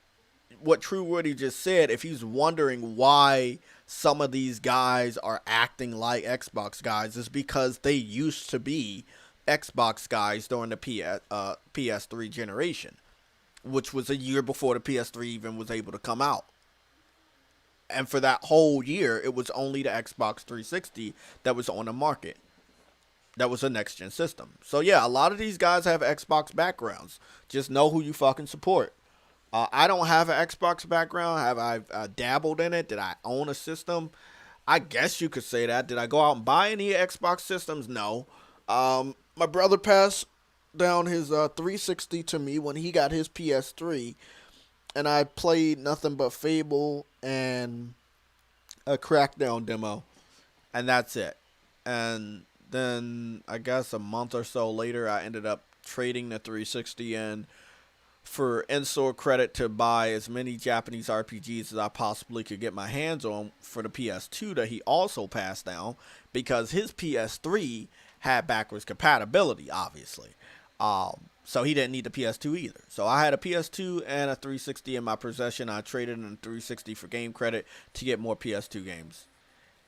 what True Woody just said, if he's wondering why some of these guys are acting like Xbox guys, is because they used to be Xbox guys during the PS3 generation, which was a year before the PS3 even was able to come out. And for that whole year, it was only the Xbox 360 that was on the market. That was a next-gen system. So yeah, a lot of these guys have Xbox backgrounds. Just know who you fucking support. I don't have an Xbox background. Have I dabbled in it? Did I own a system? I guess you could say that. Did I go out and buy any Xbox systems? No. My brother passed down his 360 to me when he got his PS3, and I played nothing but Fable and a Crackdown demo, and that's it. And then I guess a month or so later, I ended up trading the 360 in for in-store credit to buy as many Japanese RPGs as I possibly could get my hands on for the PS2 that he also passed down, because his PS3 had backwards compatibility, obviously. So he didn't need the PS2 either. So I had a PS2 and a 360 in my possession. I traded in a 360 for game credit to get more PS2 games.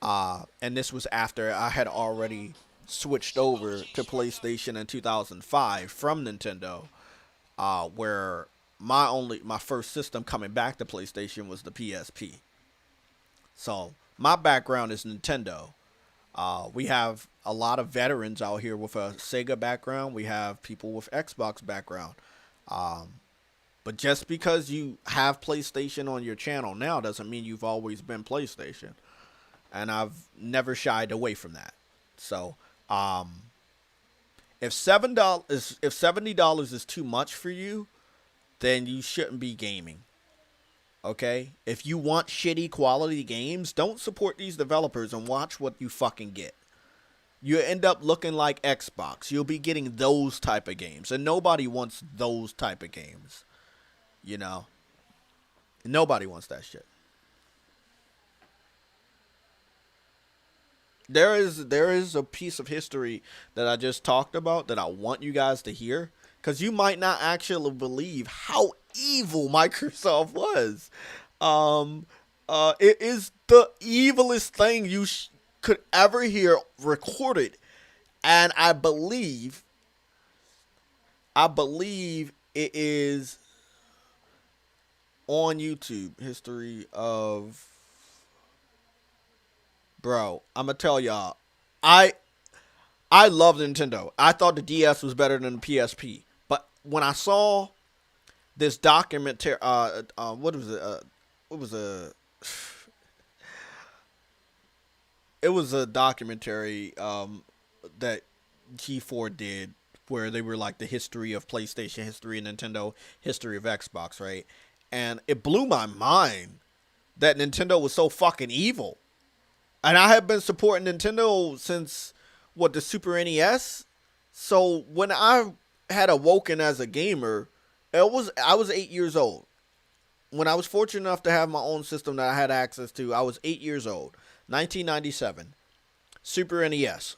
And this was after I had already switched over to PlayStation in 2005 from Nintendo, where my first system coming back to PlayStation was the PSP. So my background is Nintendo. We have a lot of veterans out here with a Sega background. We have people with Xbox background. But just because you have PlayStation on your channel now doesn't mean you've always been PlayStation. And I've never shied away from that. So, if $70 is too much for you, then you shouldn't be gaming. Okay? If you want shitty quality games, don't support these developers and watch what you fucking get. You end up looking like Xbox. You'll be getting those type of games. And nobody wants those type of games. You know? Nobody wants that shit. there is a piece of history that I just talked about that I want you guys to hear, because you might not actually believe how evil Microsoft was. Um, it is the evilest thing you could ever hear recorded, and I believe it is on YouTube. History of, bro. I'm gonna tell y'all, I I love Nintendo. I thought the DS was better than the PSP, but when I saw this documentary, what was it? What was a? It was a documentary that G4 did, where they were like the history of PlayStation, history of Nintendo, history of Xbox, right? And it blew my mind that Nintendo was so fucking evil. And I have been supporting Nintendo since what, the Super NES. So when I had awoken as a gamer, I was 8 years old. When I was fortunate enough to have my own system that I had access to, I was 8 years old. 1997, Super NES.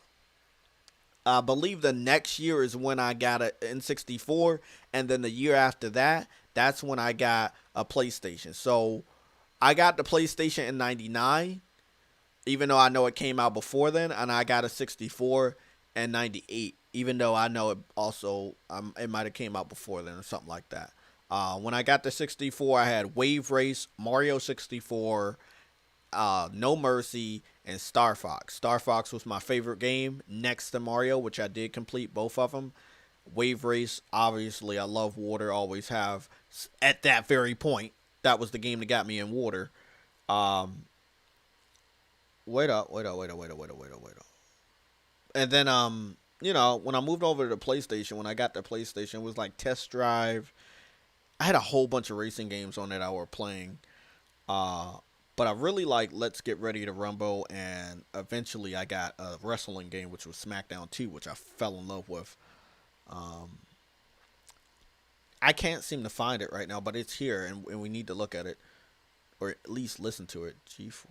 I believe the next year is when I got an N64, and then the year after that, that's when I got a PlayStation. So I got the PlayStation in '99, even though I know it came out before then, and I got a 64 in '98, even though I know it also it might have came out before then or something like that. When I got the 64, I had Wave Race, Mario 64, No Mercy, and Star Fox. Star Fox was my favorite game next to Mario, which I did complete both of them. Wave Race, obviously, I love water, always have. At that very point, that was the game that got me in water. Um, wait up. And then, when I moved over to the PlayStation, when I got the PlayStation, it was like Test Drive. I had a whole bunch of racing games on it I were playing. Uh, but I really like Let's Get Ready to Rumble, and eventually I got a wrestling game, which was SmackDown 2, which I fell in love with. Um, I can't seem to find it right now, but it's here, and we need to look at it, or at least listen to it. G4.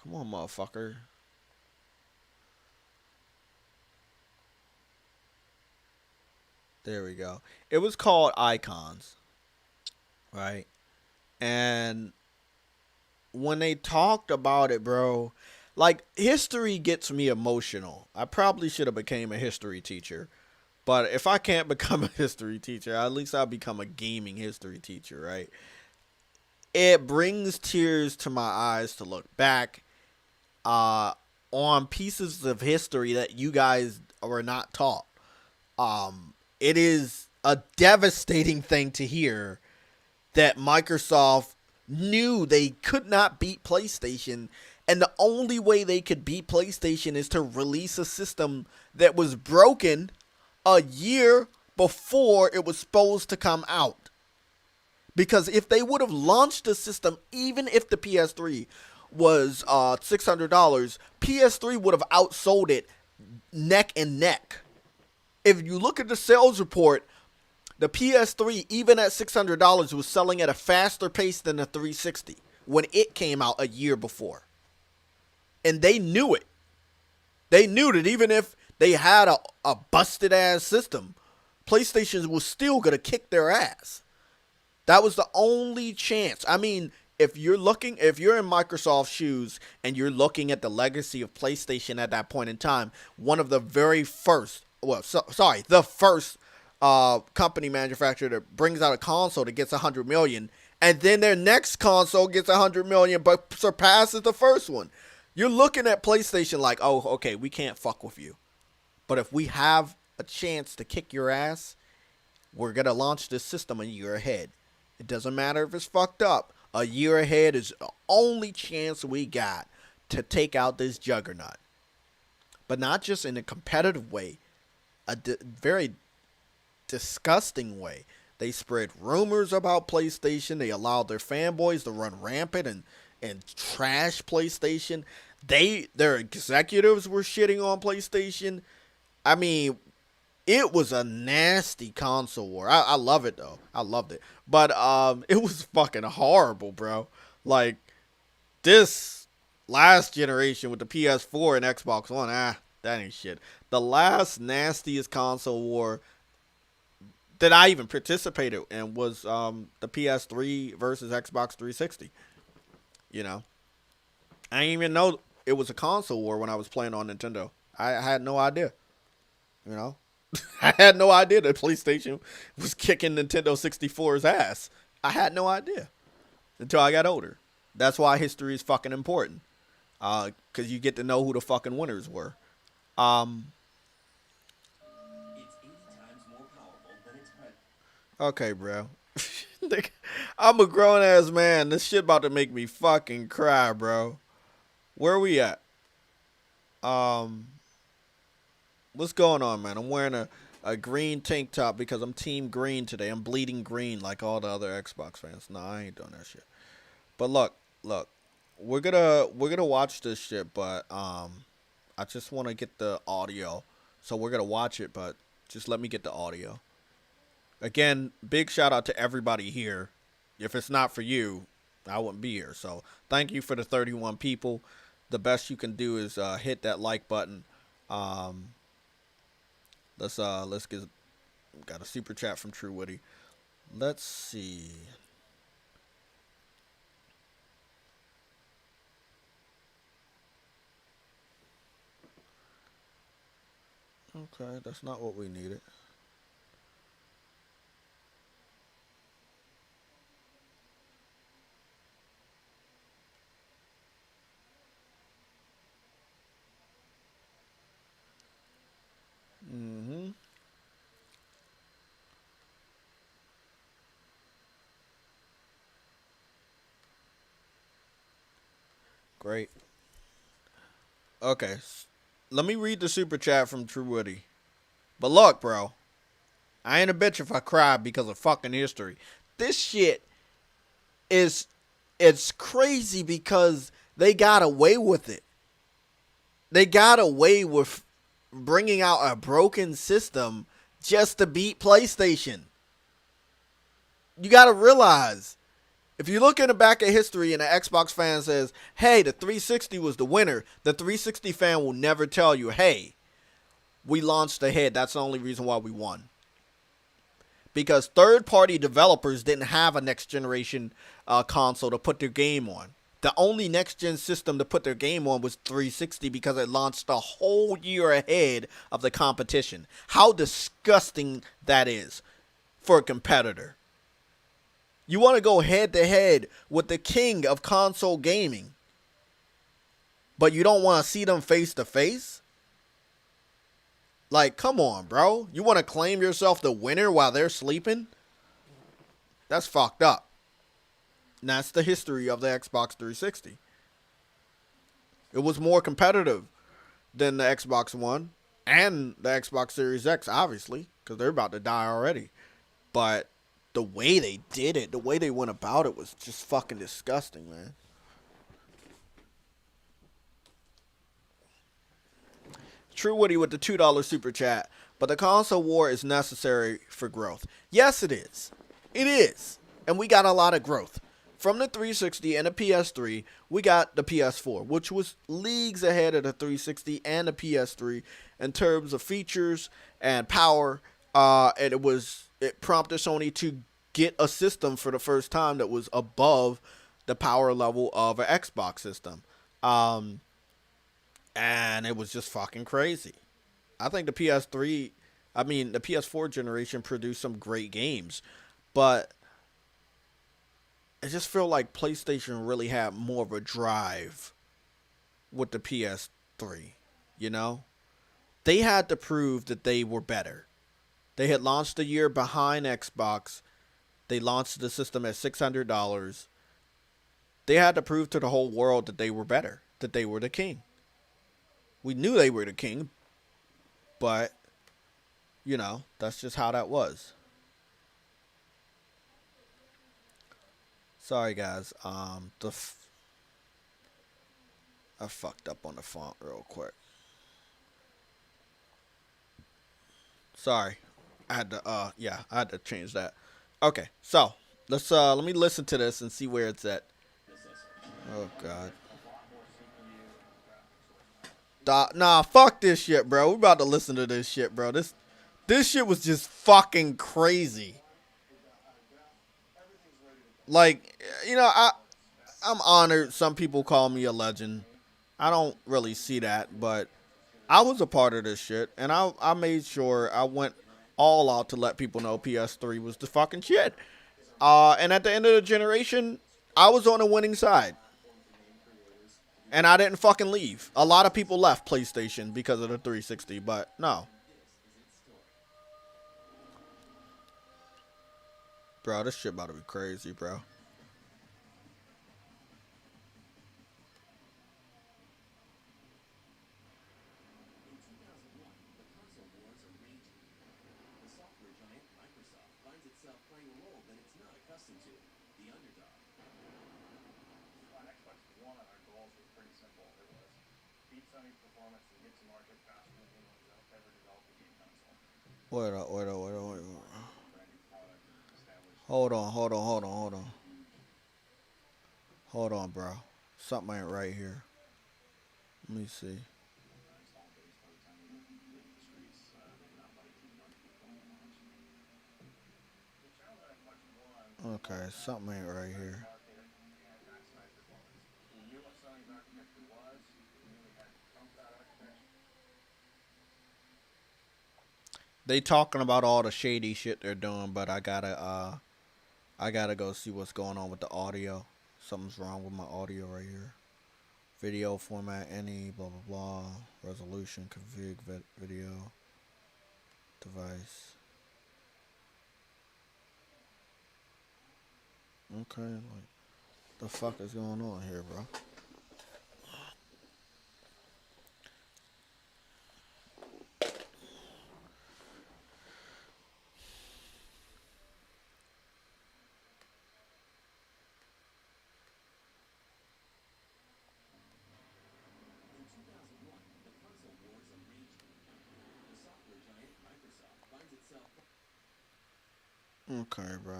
Come on, motherfucker. There we go. It was called Icons, right? And when they talked about it, bro, like, history gets me emotional. I probably should have became a history teacher, but if I can't become a history teacher, at least I'll become a gaming history teacher, right? It brings tears to my eyes to look back uh, on pieces of history that you guys were not taught. It is a devastating thing to hear that Microsoft knew they could not beat PlayStation, and the only way they could beat PlayStation is to release a system that was broken a year before it was supposed to come out. Because if they would have launched the system, even if the PS3 was $600, PS3 would have outsold it neck and neck. If you look at the sales report, the PS3, even at $600, was selling at a faster pace than the 360 when it came out a year before. And they knew it. They knew that even if they had a busted ass system, PlayStation was still going to kick their ass. That was the only chance. I mean, if you're in Microsoft's shoes and you're looking at the legacy of PlayStation at that point in time, one of the very first, the first company manufacturer that brings out a console that gets 100 million, and then their next console gets 100 million but surpasses the first one. You're looking at PlayStation like, oh, okay, we can't fuck with you. But if we have a chance to kick your ass, we're going to launch this system a year ahead. It doesn't matter if it's fucked up. A year ahead is the only chance we got to take out this juggernaut. But not just in a competitive way, very disgusting way. They spread rumors about PlayStation. They allowed their fanboys to run rampant and trash PlayStation. Their executives were shitting on PlayStation. I mean, it was a nasty console war. I love it though. I loved it. But it was fucking horrible, bro. Like this last generation with the PS4 and Xbox One, that ain't shit. The last nastiest console war that I even participated in was the PS3 versus Xbox 360. You know, I didn't even know it was a console war when I was playing on Nintendo. I had no idea. You know, I had no idea that PlayStation was kicking Nintendo 64's ass. I had no idea until I got older. That's why history is fucking important. Because you get to know who the fucking winners were. Okay, bro. I'm a grown ass man. This shit about to make me fucking cry, bro. Where we at? Um, what's going on, man? I'm wearing a green tank top because I'm team green today. I'm bleeding green like all the other Xbox fans. No, I ain't doing that shit. But look, we're gonna watch this shit, but I just want to get the audio. So we're gonna watch it, but just let me get the audio. Again, big shout out to everybody here. If it's not for you, I wouldn't be here. So thank you for the 31 people. The best you can do is hit that like button. Um, let's get got a super chat from True Witty. Let's see. Okay, that's not what we needed. Mm-hmm. Great. Okay. Let me read the super chat from True Woody. But look, bro, I ain't a bitch if I cry because of fucking history. This shit is it's crazy because they got away with it. They got away with bringing out a broken system just to beat PlayStation. You got to realize if you look in the back of history and an Xbox fan says, hey, the 360 was the winner, the 360 fan will never tell you, hey, we launched ahead. That's the only reason why we won. Because third-party developers didn't have a next-generation console to put their game on. The only next-gen system to put their game on was 360 because it launched a whole year ahead of the competition. How disgusting that is for a competitor. You want to go head-to-head with the king of console gaming, but you don't want to see them face-to-face? Like, come on, bro. You want to claim yourself the winner while they're sleeping? That's fucked up. And that's the history of the Xbox 360. It was more competitive than the Xbox One and the Xbox Series X, obviously, because they're about to die already. But the way they did it, the way they went about it was just fucking disgusting, man. True Woody with the $2 super chat. But the console war is necessary for growth. Yes, it is. It is. And we got a lot of growth. From the 360 and the PS3, we got the PS4, which was leagues ahead of the 360 and the PS3 in terms of features and power. And it prompted Sony to get a system for the first time that was above the power level of an Xbox system. And it was just fucking crazy. I think the the PS4 generation produced some great games, but I just feel like PlayStation really had more of a drive with the PS3, you know? They had to prove that they were better. They had launched a year behind Xbox. They launched the system at $600. They had to prove to the whole world that they were better, that they were the king. We knew they were the king, but, you know, that's just how that was. Sorry, guys. I fucked up on the font real quick. Sorry. I had to change that. Okay, so let me listen to this and see where it's at. Oh God. Nah, fuck this shit, bro. We about to listen to this shit, bro. This shit was just fucking crazy. Like, I'm honored. Some people call me a legend. I don't really see that, but I was a part of this shit, and I made sure I went all out to let people know PS3 was the fucking shit. And at the end of the generation, I was on the winning side, and I didn't fucking leave. A lot of people left PlayStation because of the 360, but no, bro, this shit about to be crazy, bro. Wait up, wait up, wait up, wait up. Hold on, bro. Something ain't right here. Let me see. Okay, something ain't right here. They talking about all the shady shit they're doing, but I gotta go see what's going on with the audio. Something's wrong with my audio right here. Video format any blah blah blah. Resolution config video device. Okay, like the fuck is going on here, bro? Okay, bro.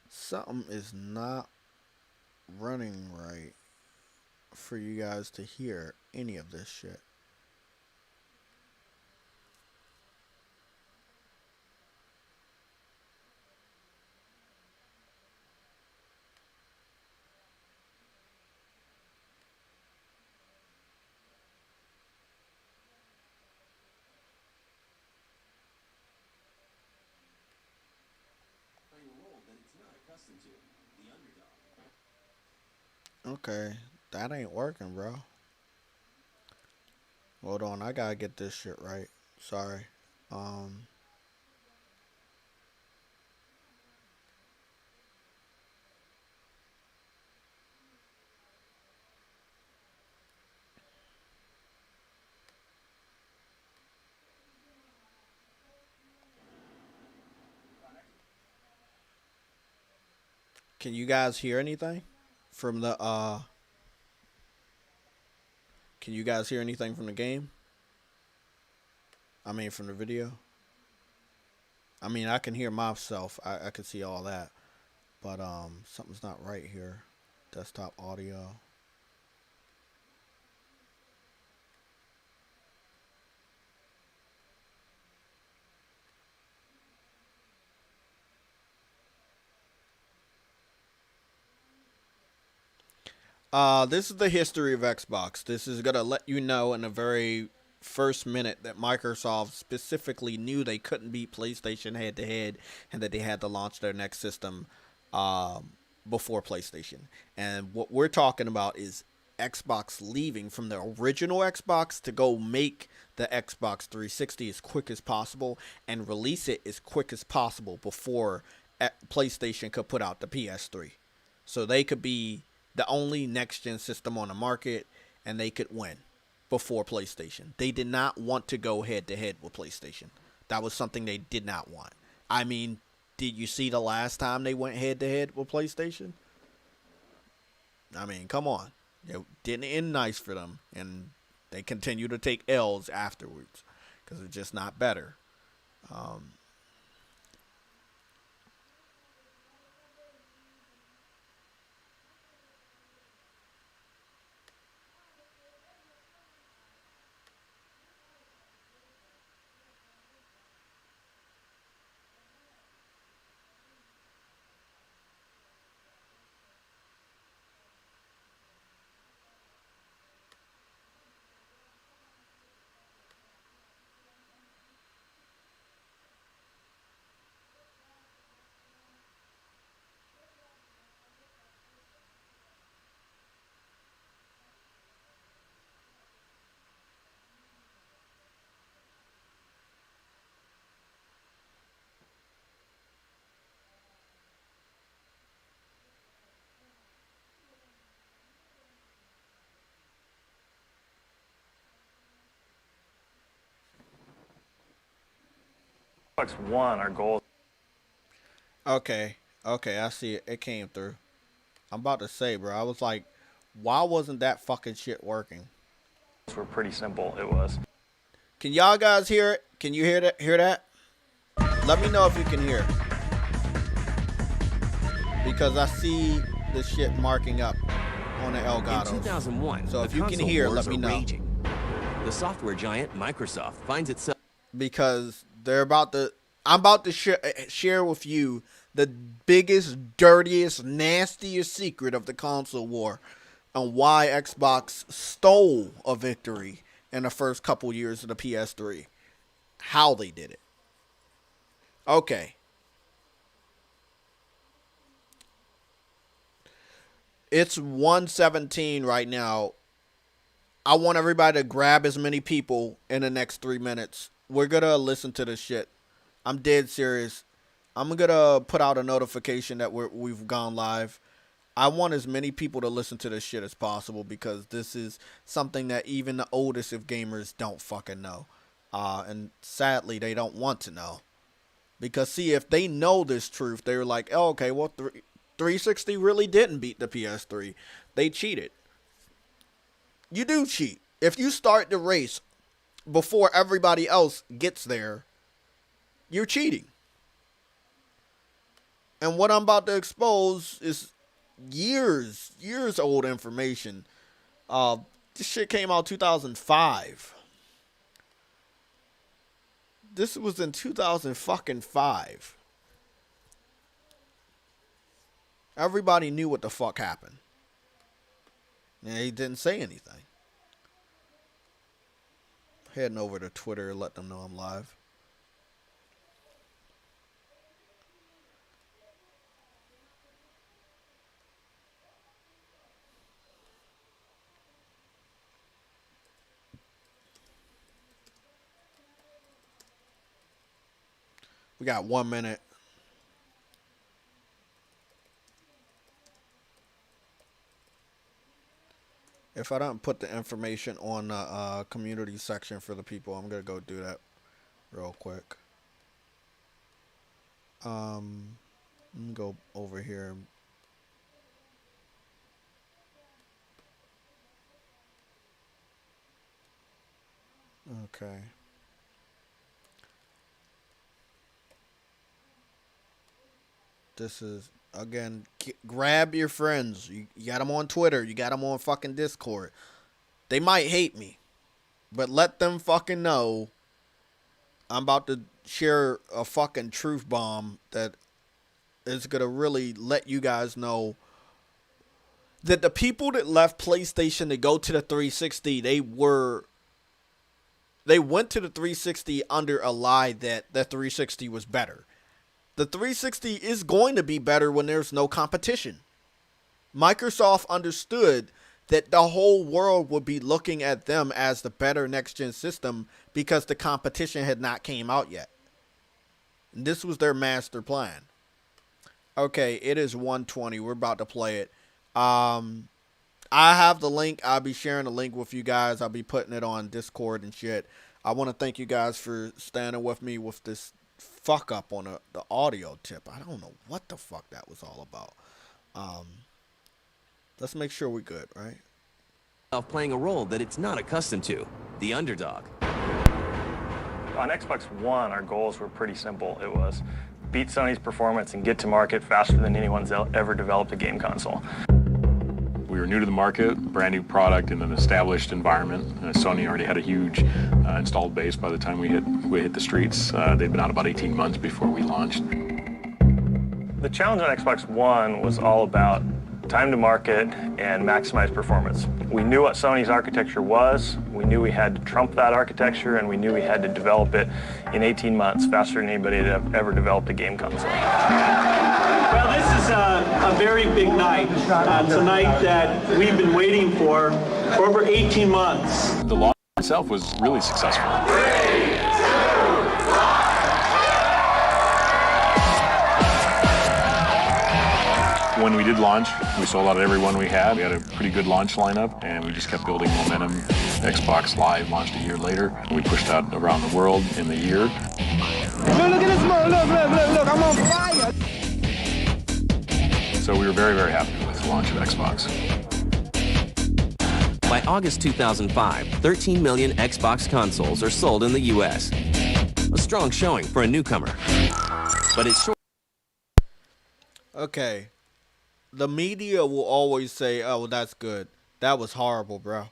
Something is not running right for you guys to hear any of this shit. Okay, that ain't working, bro. Hold on, I gotta get this shit right. Sorry. Um, can you guys hear anything from the Can you guys hear anything from the game? I mean, from the video. I mean, I can hear myself. I can see all that, but something's not right here. Desktop audio. This is the history of Xbox. This is gonna let you know in the very first minute that Microsoft specifically knew they couldn't beat PlayStation head to head, and that they had to launch their next system before PlayStation. And what we're talking about is Xbox leaving from the original Xbox to go make the Xbox 360 as quick as possible and release it as quick as possible before PlayStation could put out the PS3. So they could be the only next gen system on the market, and they could win before PlayStation. They did not want to go head to head with PlayStation. That was something they did not want. I mean, did you see the last time they went head to head with PlayStation? I mean, come on. It didn't end nice for them, and they continue to take L's afterwards because it's just not better. Um, Xbox One, our goal. Okay, I see it. It came through. I'm about to say, bro. I was like, why wasn't that fucking shit working? Were pretty simple. It was. Can y'all guys hear it? Can you hear that? Let me know if you can hear it. Because I see the shit marking up on the Elgato. In 2001, so if you can hear, let me know. Raging. The software giant Microsoft finds itself because I'm about to share with you the biggest, dirtiest, nastiest secret of the console war on why Xbox stole a victory in the first couple years of the PS3. How they did it. Okay. It's 1:17 right now. I want everybody to grab as many people in the next 3 minutes. We're going to listen to this shit. I'm dead serious. I'm going to put out a notification that we've gone live. I want as many people to listen to this shit as possible because this is something that even the oldest of gamers don't fucking know. And sadly, they don't want to know. Because, see, if they know this truth, they're like, oh, okay, well, 360 really didn't beat the PS3. They cheated. You do cheat. If you start the race before everybody else gets there, you're cheating. And what I'm about to expose is years old information. This shit came out 2005. This was in 2005. Everybody knew what the fuck happened. And he didn't say anything. Heading over to Twitter and let them know I'm live. We got 1 minute. If I don't put the information on the community section for the people, I'm going to go do that real quick. Let me go over here. Okay. This is, again, grab your friends. You got them on Twitter. You got them on fucking Discord. They might hate me, but let them fucking know I'm about to share a fucking truth bomb that is going to really let you guys know that the people that left PlayStation to go to the 360, they went to the 360 under a lie that the 360 was better. The 360 is going to be better when there's no competition. Microsoft understood that the whole world would be looking at them as the better next-gen system because the competition had not came out yet. And this was their master plan. Okay, it is 1:20. We're about to play it. I have the link. I'll be sharing the link with you guys. I'll be putting it on Discord and shit. I want to thank you guys for standing with me with this fuck up on the audio tip. I don't know what the fuck that was all about. Let's make sure we're good, right? Playing a role that it's not accustomed to, the underdog. On Xbox One, our goals were pretty simple. It was beat Sony's performance and get to market faster than anyone's ever developed a game console. We were new to the market, brand new product in an established environment. Sony already had a huge installed base by the time we hit the streets. They'd been out about 18 months before we launched. The challenge on Xbox One was all about time to market and maximize performance. We knew what Sony's architecture was, we knew we had to trump that architecture, and we knew we had to develop it in 18 months faster than anybody had ever developed a game console. Well, this is a very big night. Tonight that we've been waiting for over 18 months. The launch itself was really successful. When we did launch, we sold out every one we had. We had a pretty good launch lineup, and we just kept building momentum. Xbox Live launched a year later. We pushed out around the world in the year. Look at this mode, look, I'm on fire. So we were very, very happy with the launch of Xbox. By August 2005, 13 million Xbox consoles are sold in the US. A strong showing for a newcomer. But it's short. Okay. The media will always say, oh, well, that's good. That was horrible, bro.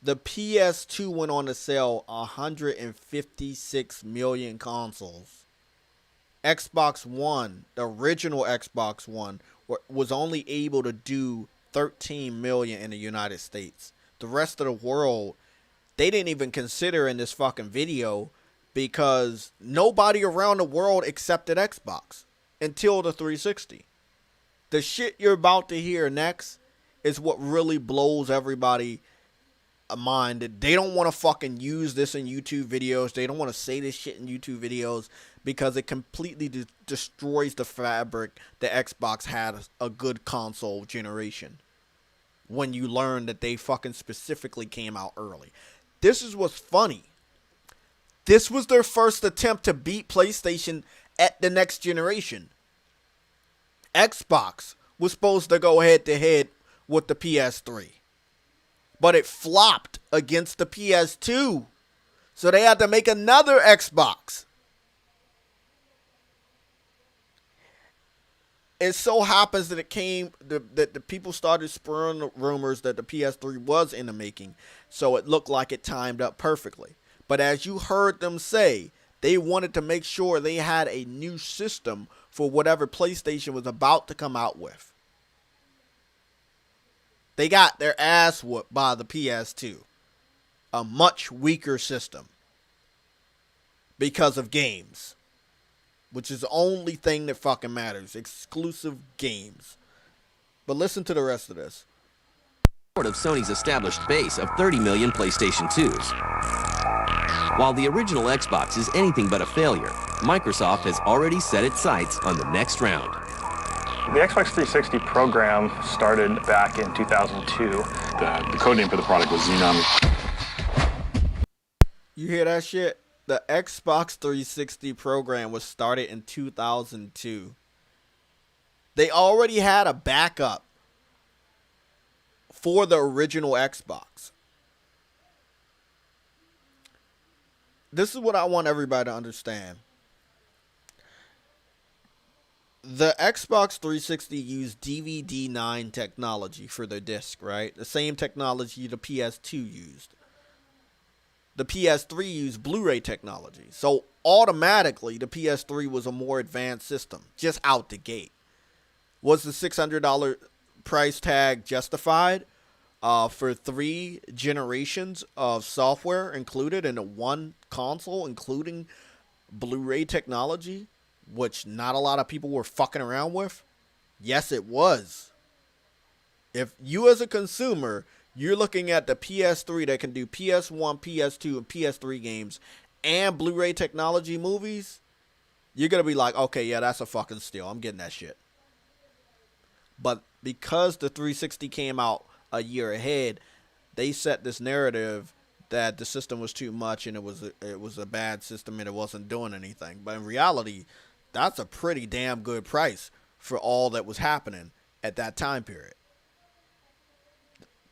The PS2 went on to sell 156 million consoles. Xbox One, the original Xbox One, was only able to do 13 million in the United States. The rest of the world, they didn't even consider in this fucking video because nobody around the world accepted Xbox until the 360. The shit you're about to hear next is what really blows everybody mind. That they don't want to fucking use this in YouTube videos. They don't want to say this shit in YouTube videos because it completely destroys the fabric that Xbox had a good console generation. When you learn that they fucking specifically came out early. This is what's funny. This was their first attempt to beat PlayStation at the next generation. Xbox was supposed to go head to head with the PS3. But it flopped against the PS2. So they had to make another Xbox. It so happens that that the people started spurring rumors that the PS3 was in the making. So it looked like it timed up perfectly. But as you heard them say, they wanted to make sure they had a new system for whatever PlayStation was about to come out with. They got their ass whooped by the PS2. A much weaker system. Because of games. Which is the only thing that fucking matters. Exclusive games. But listen to the rest of this. Of Sony's established base of 30 million PlayStation 2s. While the original Xbox is anything but a failure, Microsoft has already set its sights on the next round. The Xbox 360 program started back in 2002. The code name for the product was Xenon. You hear that shit? The Xbox 360 program was started in 2002. They already had a backup for the original Xbox. This is what I want everybody to understand. The Xbox 360 used DVD-9 technology for their disc, right? The same technology the PS2 used. The PS3 used Blu-ray technology. So automatically, the PS3 was a more advanced system, just out the gate. Was the $600 price tag justified for 3 generations of software included in a one console, including Blu-ray technology, which not a lot of people were fucking around with? Yes, it was. If you as a consumer, you're looking at the PS3 that can do PS1, PS2, and PS3 games and Blu-ray technology movies, you're going to be like, okay, yeah, that's a fucking steal. I'm getting that shit. But because the 360 came out a year ahead, they set this narrative that the system was too much and it was a bad system and it wasn't doing anything. But in reality, that's a pretty damn good price for all that was happening at that time period.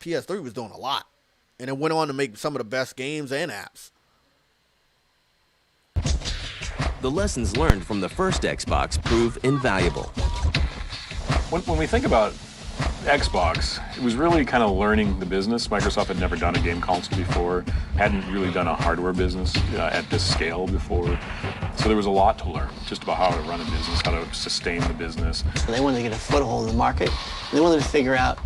PS3 was doing a lot, and it went on to make some of the best games and apps. The lessons learned from the first Xbox prove invaluable. When we think about Xbox, it was really kind of learning the business. Microsoft had never done a game console before, hadn't really done a hardware business at this scale before. So there was a lot to learn, just about how to run a business, how to sustain the business. So they wanted to get a foothold in the market. They wanted to figure out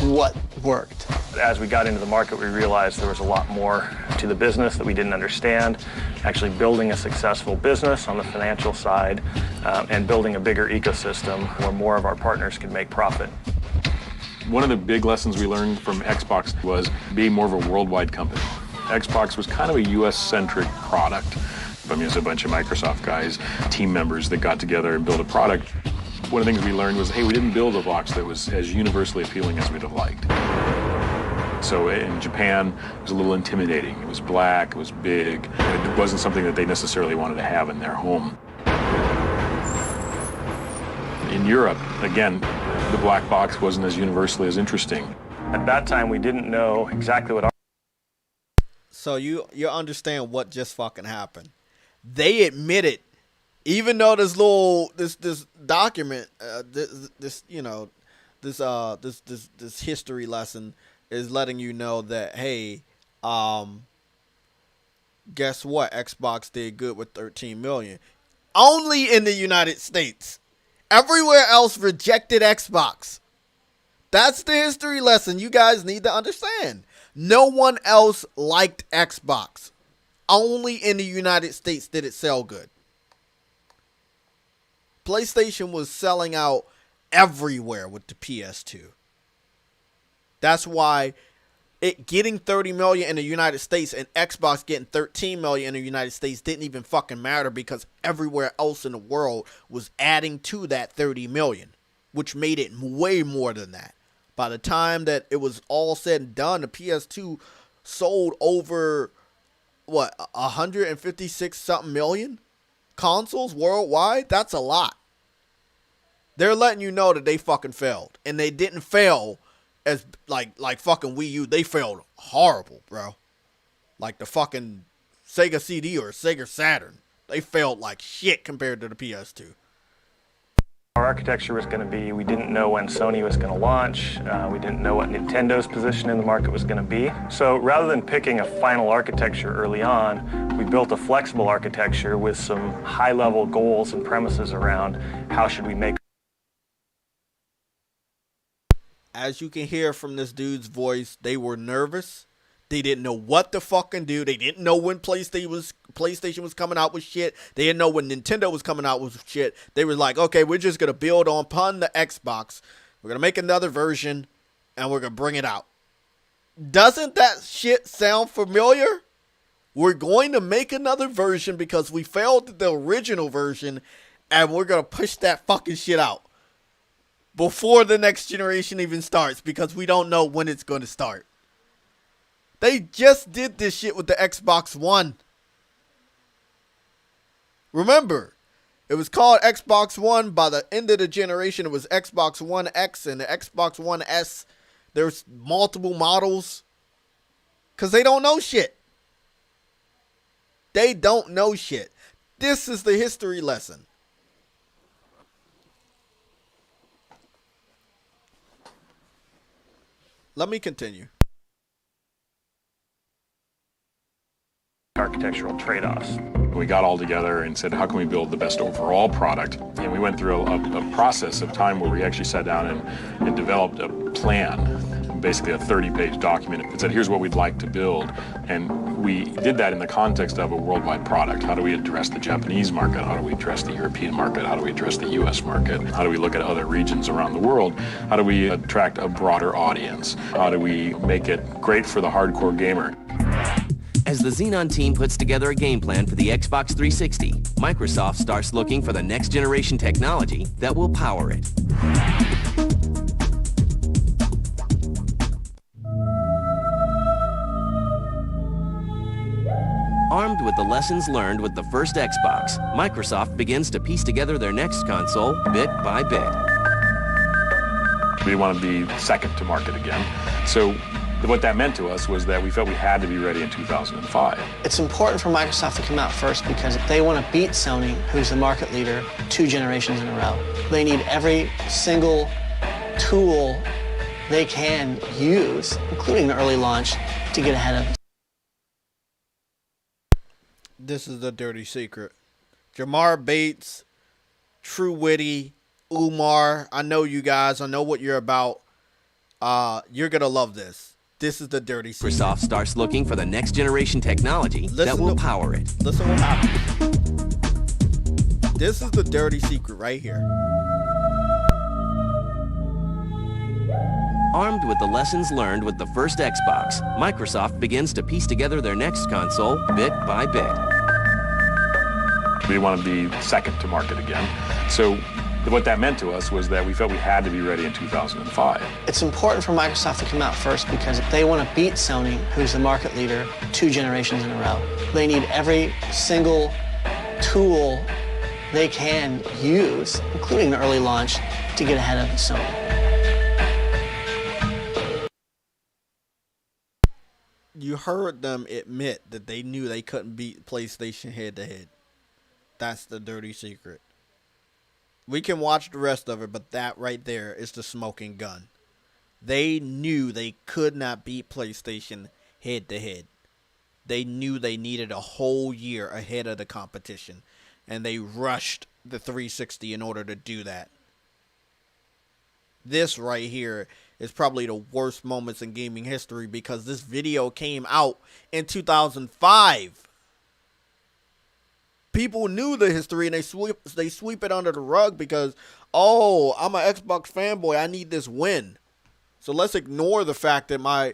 what worked. As we got into the market, we realized there was a lot more to the business that we didn't understand. Actually building a successful business on the financial side and building a bigger ecosystem where more of our partners could make profit. One of the big lessons we learned from Xbox was being more of a worldwide company. Xbox was kind of a US-centric product. I mean, it's a bunch of Microsoft guys, team members that got together and built a product. One of the things we learned was, hey, we didn't build a box that was as universally appealing as we'd have liked. So in Japan, it was a little intimidating. It was black, it was big, and it wasn't something that they necessarily wanted to have in their home. In Europe, again, the black box wasn't as universally as interesting. At that time, we didn't know exactly what So you understand what just fucking happened. They admitted, even though this document, this history lesson is letting you know that, hey, guess what? Xbox did good with 13 million. Only in the United States. Everywhere else rejected Xbox. That's the history lesson you guys need to understand. No one else liked Xbox. Only in the United States did it sell good. PlayStation was selling out everywhere with the PS2. That's why it getting 30 million in the United States and Xbox getting 13 million in the United States didn't even fucking matter, because everywhere else in the world was adding to that 30 million, which made it way more than that. By the time that it was all said and done, the PS2 sold over, 156 something million consoles worldwide? That's a lot. They're letting you know that they fucking failed. And they didn't fail as like fucking Wii U. They failed horrible, bro. Like the fucking Sega CD or Sega Saturn. They failed like shit compared to the PS2. our architecture was going to be. We didn't know when Sony was going to launch. We didn't know what Nintendo's position in the market was going to be. So rather than picking a final architecture early on, we built a flexible architecture with some high-level goals and premises around how should we make. As you can hear from this dude's voice, they were nervous. They didn't know what to fucking do. They didn't know when PlayStation was coming out with shit. They didn't know when Nintendo was coming out with shit. They were like, okay, we're just going to build upon the Xbox. We're going to make another version, and we're going to bring it out. Doesn't that shit sound familiar? We're going to make another version because we failed at the original version, and we're going to push that fucking shit out before the next generation even starts, because we don't know when it's going to start. They just did this shit with the Xbox One. Remember, it was called Xbox One. By the end of the generation, it was Xbox One X and the Xbox One S. There's multiple models. Because they don't know shit. They don't know shit. This is the history lesson. Let me continue. Architectural trade-offs. We got all together and said, how can we build the best overall product? And we went through a process of time where we actually sat down and developed a plan, basically a 30-page document. It said, here's what we'd like to build. And we did that in the context of a worldwide product. How do we address the Japanese market? How do we address the European market? How do we address the US market? How do we look at other regions around the world? How do we attract a broader audience? How do we make it great for the hardcore gamer? As the Xenon team puts together a game plan for the Xbox 360, Microsoft starts looking for the next generation technology that will power it. Armed with the lessons learned with the first Xbox, Microsoft begins to piece together their next console bit by bit. We didn't want to be second to market again. So what that meant to us was that we felt we had to be ready in 2005. It's important for Microsoft to come out first because they want to beat Sony, who's the market leader, 2 generations in a row. They need every single tool they can use, including the early launch, to get ahead of it. This is the dirty secret. Jamar Bates, True Witty, Umar, I know you guys. I know what you're about. You're going to love this. This is the dirty secret. Microsoft starts looking for the next generation technology that will power it. Listen what happens. This is the dirty secret right here. Armed with the lessons learned with the first Xbox, Microsoft begins to piece together their next console bit by bit. We didn't want to be second to market again. So What that meant to us was that we felt we had to be ready in 2005. It's important for Microsoft to come out first because they want to beat Sony, who's the market leader, 2 generations in a row. They need every single tool they can use, including the early launch, to get ahead of Sony. You heard them admit that they knew they couldn't beat PlayStation head-to-head. That's the dirty secret. We can watch the rest of it, but that right there is the smoking gun. They knew they could not beat PlayStation head-to-head. They knew they needed a whole year ahead of the competition, and they rushed the 360 in order to do that. This right here is probably the worst moments in gaming history because this video came out in 2005. People knew the history and they sweep it under the rug because, oh, I'm an Xbox fanboy. I need this win. So let's ignore the fact that my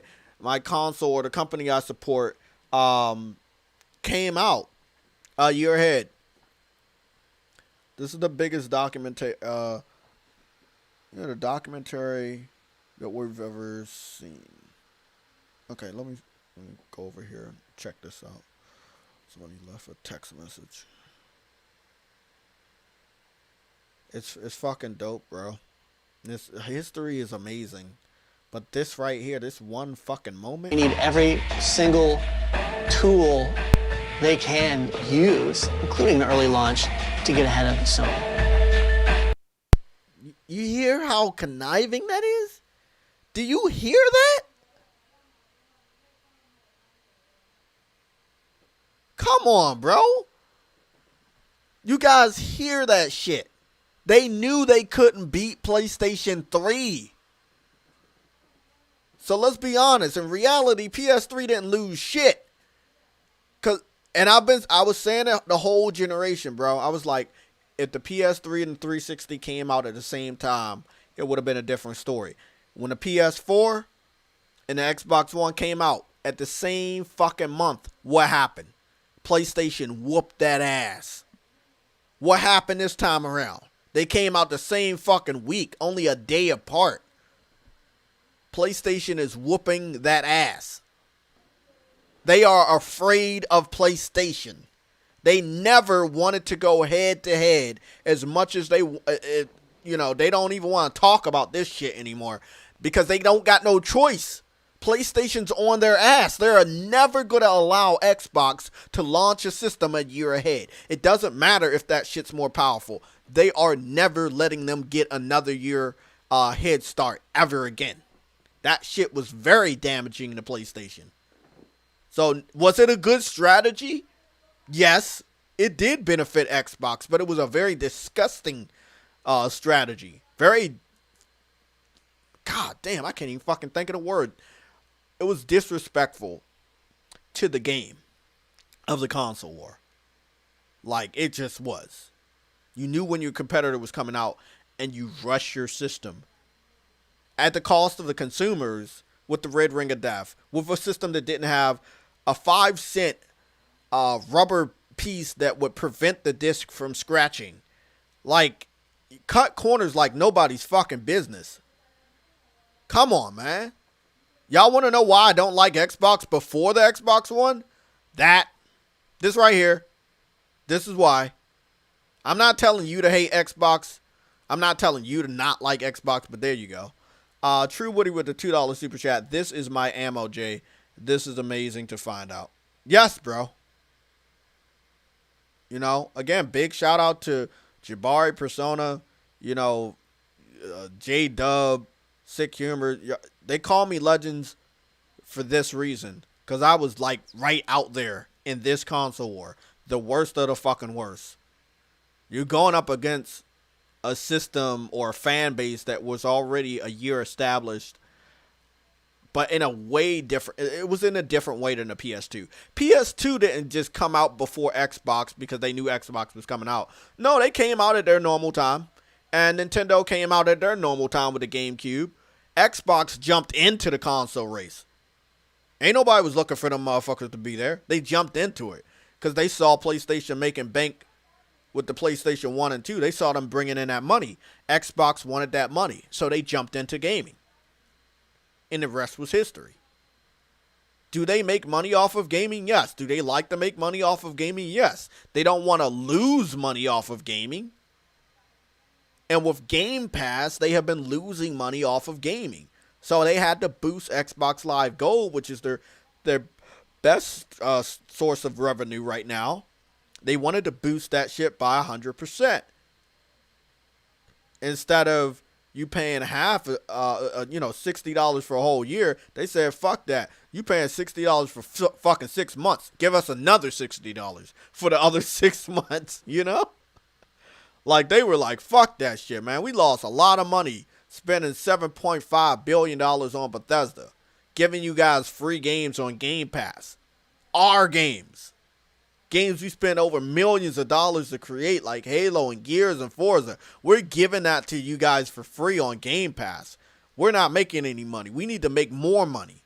console or the company I support came out a year ahead. This is the biggest documentary that we've ever seen. Okay, let me go over here and check this out. Somebody left a text message. It's fucking dope, bro. This history is amazing. But this right here, this one fucking moment. They need every single tool they can use, including the early launch, to get ahead of Sony. You hear how conniving that is? Do you hear that? Come on, bro. You guys hear that shit? They knew they couldn't beat PlayStation 3. So let's be honest. In reality, PS3 didn't lose shit. I was saying it the whole generation, bro. I was like, if the PS3 and 360 came out at the same time, it would have been a different story. When the PS4 and the Xbox One came out at the same fucking month, what happened? PlayStation whooped that ass. What happened this time around? They came out the same fucking week, only a day apart. PlayStation is whooping that ass. They are afraid of PlayStation. They never wanted to go head to head as much as they don't even want to talk about this shit anymore because they don't got no choice. PlayStation's on their ass. They're never going to allow Xbox to launch a system a year ahead. It doesn't matter if that shit's more powerful. They are never letting them get another year head start ever again. That shit was very damaging to PlayStation. So was it a good strategy? Yes, it did benefit Xbox, but it was a very disgusting strategy. God damn, I can't even fucking think of the word. It was disrespectful to the game of the console war. Like, it just was. You knew when your competitor was coming out, and you rushed your system at the cost of the consumers with the red ring of death, with a system that didn't have a 5-cent rubber piece that would prevent the disc from scratching. Like, cut corners like nobody's fucking business. Come on, man. Y'all want to know why I don't like Xbox before the Xbox One? This right here. This is why. I'm not telling you to hate Xbox. I'm not telling you to not like Xbox, but there you go. True Woody with the $2 super chat. This is my ammo, Jay. This is amazing to find out. Yes, bro. You know, again, big shout out to Jabari Persona, J-Dub, Sick Humor. They call me legends for this reason. Because I was like right out there in this console war. The worst of the fucking worst. You're going up against a system or a fan base that was already a year established. But in a way different. It was in a different way than the PS2. PS2 didn't just come out before Xbox because they knew Xbox was coming out. No, they came out at their normal time. And Nintendo came out at their normal time with the GameCube. Xbox jumped into the console race. Ain't nobody was looking for them motherfuckers to be there. They jumped into it. Because they saw PlayStation making bank with the PlayStation 1 and 2. They saw them bringing in that money. Xbox wanted that money, so they jumped into gaming. And the rest was history. Do they make money off of gaming? Yes. Do they like to make money off of gaming? Yes. They don't want to lose money off of gaming. And with Game Pass, they have been losing money off of gaming. So they had to boost Xbox Live Gold, which is their best source of revenue right now. They wanted to boost that shit by 100%. Instead of you paying half, $60 for a whole year, they said, fuck that. You paying $60 for fucking 6 months. Give us another $60 for the other 6 months, you know? Like, they were like, fuck that shit, man. We lost a lot of money spending $7.5 billion on Bethesda, giving you guys free games on Game Pass. Our games. Games we spent over millions of dollars to create, like Halo and Gears and Forza. We're giving that to you guys for free on Game Pass. We're not making any money. We need to make more money.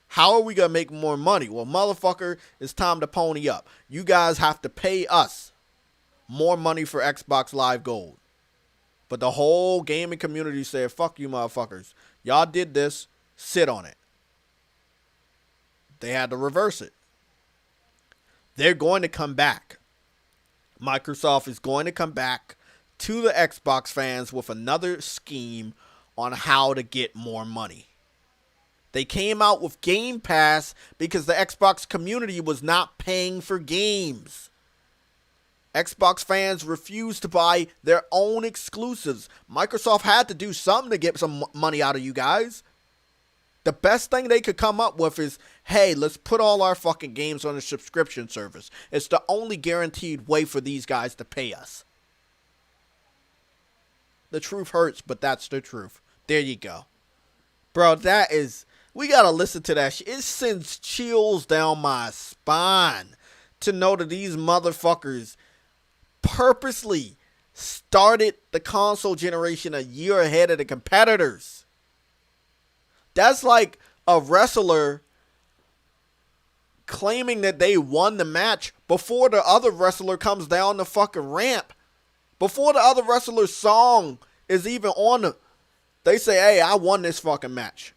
How are we going to make more money? Well, motherfucker, it's time to pony up. You guys have to pay us more money for Xbox Live Gold. But the whole gaming community said, fuck you motherfuckers. Y'all did this. Sit on it. They had to reverse it. They're going to come back. Microsoft is going to come back to the Xbox fans with another scheme on how to get more money. They came out with Game Pass because the Xbox community was not paying for games. Xbox fans refused to buy their own exclusives. Microsoft had to do something to get some money out of you guys. The best thing they could come up with is, hey, let's put all our fucking games on a subscription service. It's the only guaranteed way for these guys to pay us. The truth hurts, but that's the truth. There you go. Bro, we gotta listen to that shit. It sends chills down my spine to know that these motherfuckers purposely started the console generation a year ahead of the competitors. That's like a wrestler claiming that they won the match before the other wrestler comes down the fucking ramp. Before the other wrestler's song is even on they say, hey, I won this fucking match.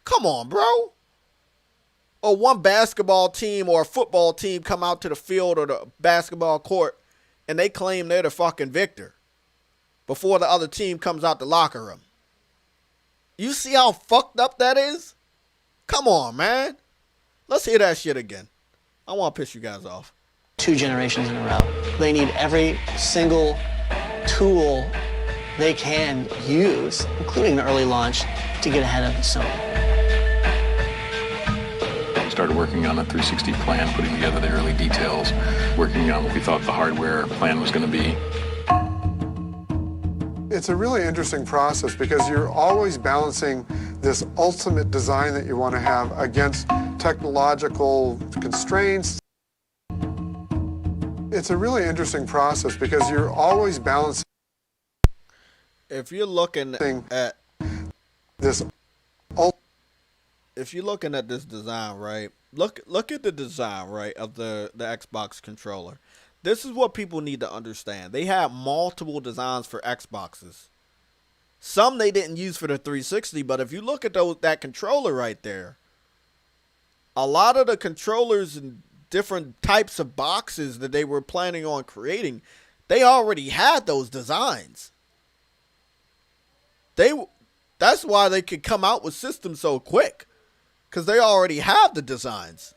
Come on, bro. Or one basketball team or a football team come out to the field or the basketball court and they claim they're the fucking victor before the other team comes out the locker room. You see how fucked up that is? Come on, man. Let's hear that shit again. I want to piss you guys off. 2 generations in a row. They need every single tool they can use, including the early launch, to get ahead of Sony. We started working on a 360 plan, putting together the early details, working on what we thought the hardware plan was going to be. It's a really interesting process because you're always balancing this ultimate design that you want to have against technological constraints. It's a really interesting process because you're always balancing. If you're looking at this, if you're looking at this design, right? Look at the design, right, of the Xbox controller. This is what people need to understand. They have multiple designs for Xboxes. Some they didn't use for the 360, but if you look at that controller right there, a lot of the controllers and different types of boxes that they were planning on creating, they already had those designs. That's why they could come out with systems so quick, because they already have the designs.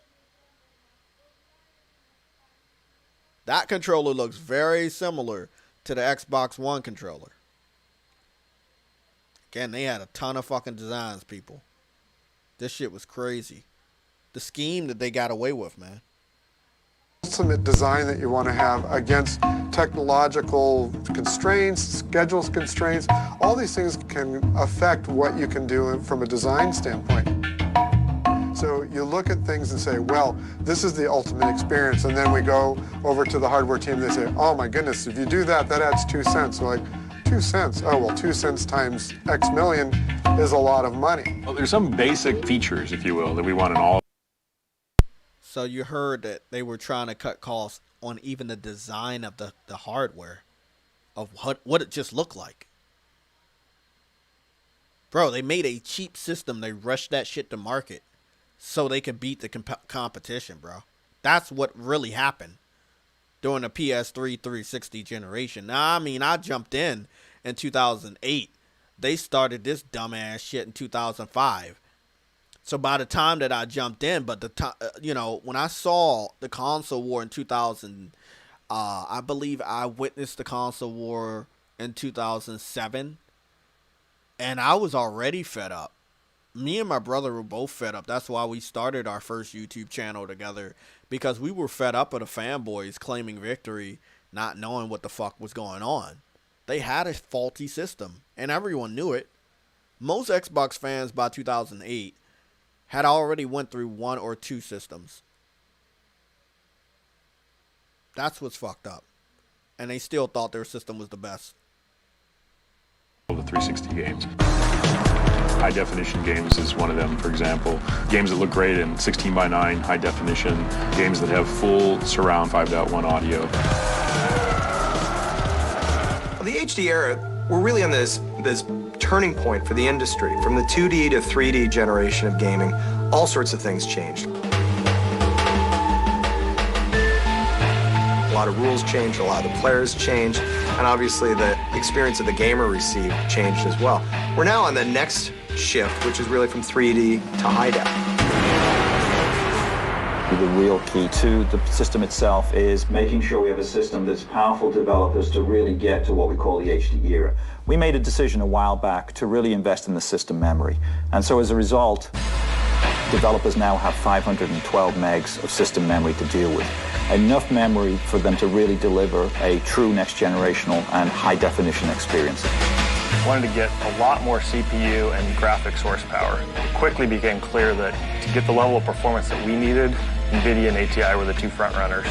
That controller looks very similar to the Xbox One controller. Again, they had a ton of fucking designs, people. This shit was crazy. The scheme that they got away with, man. Ultimate design that you want to have against technological constraints, schedules constraints. All these things can affect what you can do from a design standpoint. So you look at things and say, well, this is the ultimate experience. And then we go over to the hardware team. They say, oh my goodness, if you do that, that adds 2 cents. We're like, 2 cents? Oh, well, 2 cents times X million is a lot of money. Well, there's some basic features, if you will, that we want in all. So you heard that they were trying to cut costs on even the design of the hardware, of what it just looked like. Bro, they made a cheap system. They rushed that shit to market so they could beat the competition, bro. That's what really happened during the PS3 360 generation. Now, I mean, I jumped in 2008. They started this dumbass shit in 2005. So by the time that I jumped in, but when I saw the console war in 2000, I believe I witnessed the console war in 2007, and I was already fed up. Me and my brother were both fed up. That's why we started our first YouTube channel together, because we were fed up of the fanboys claiming victory, not knowing what the fuck was going on. They had a faulty system, and everyone knew it. Most Xbox fans by 2008 had already went through one or two systems. That's what's fucked up. And they still thought their system was the best. The 360 games. High definition games is one of them, for example. Games that look great in 16:9 high definition. Games that have full surround 5.1 audio. The HD era, we're really on this turning point for the industry. From the 2D to 3D generation of gaming, all sorts of things changed. A lot of rules changed, a lot of the players changed, and obviously the experience that the gamer received changed as well. We're now on the next shift, which is really from 3D to high def. The real key to the system itself is making sure we have a system that's powerful to developers to really get to what we call the HD era. We made a decision a while back to really invest in the system memory. And so as a result, developers now have 512 megs of system memory to deal with. Enough memory for them to really deliver a true next generational and high definition experience. Wanted to get a lot more CPU and graphics horsepower. It quickly became clear that to get the level of performance that we needed, NVIDIA and ATI were the two front runners.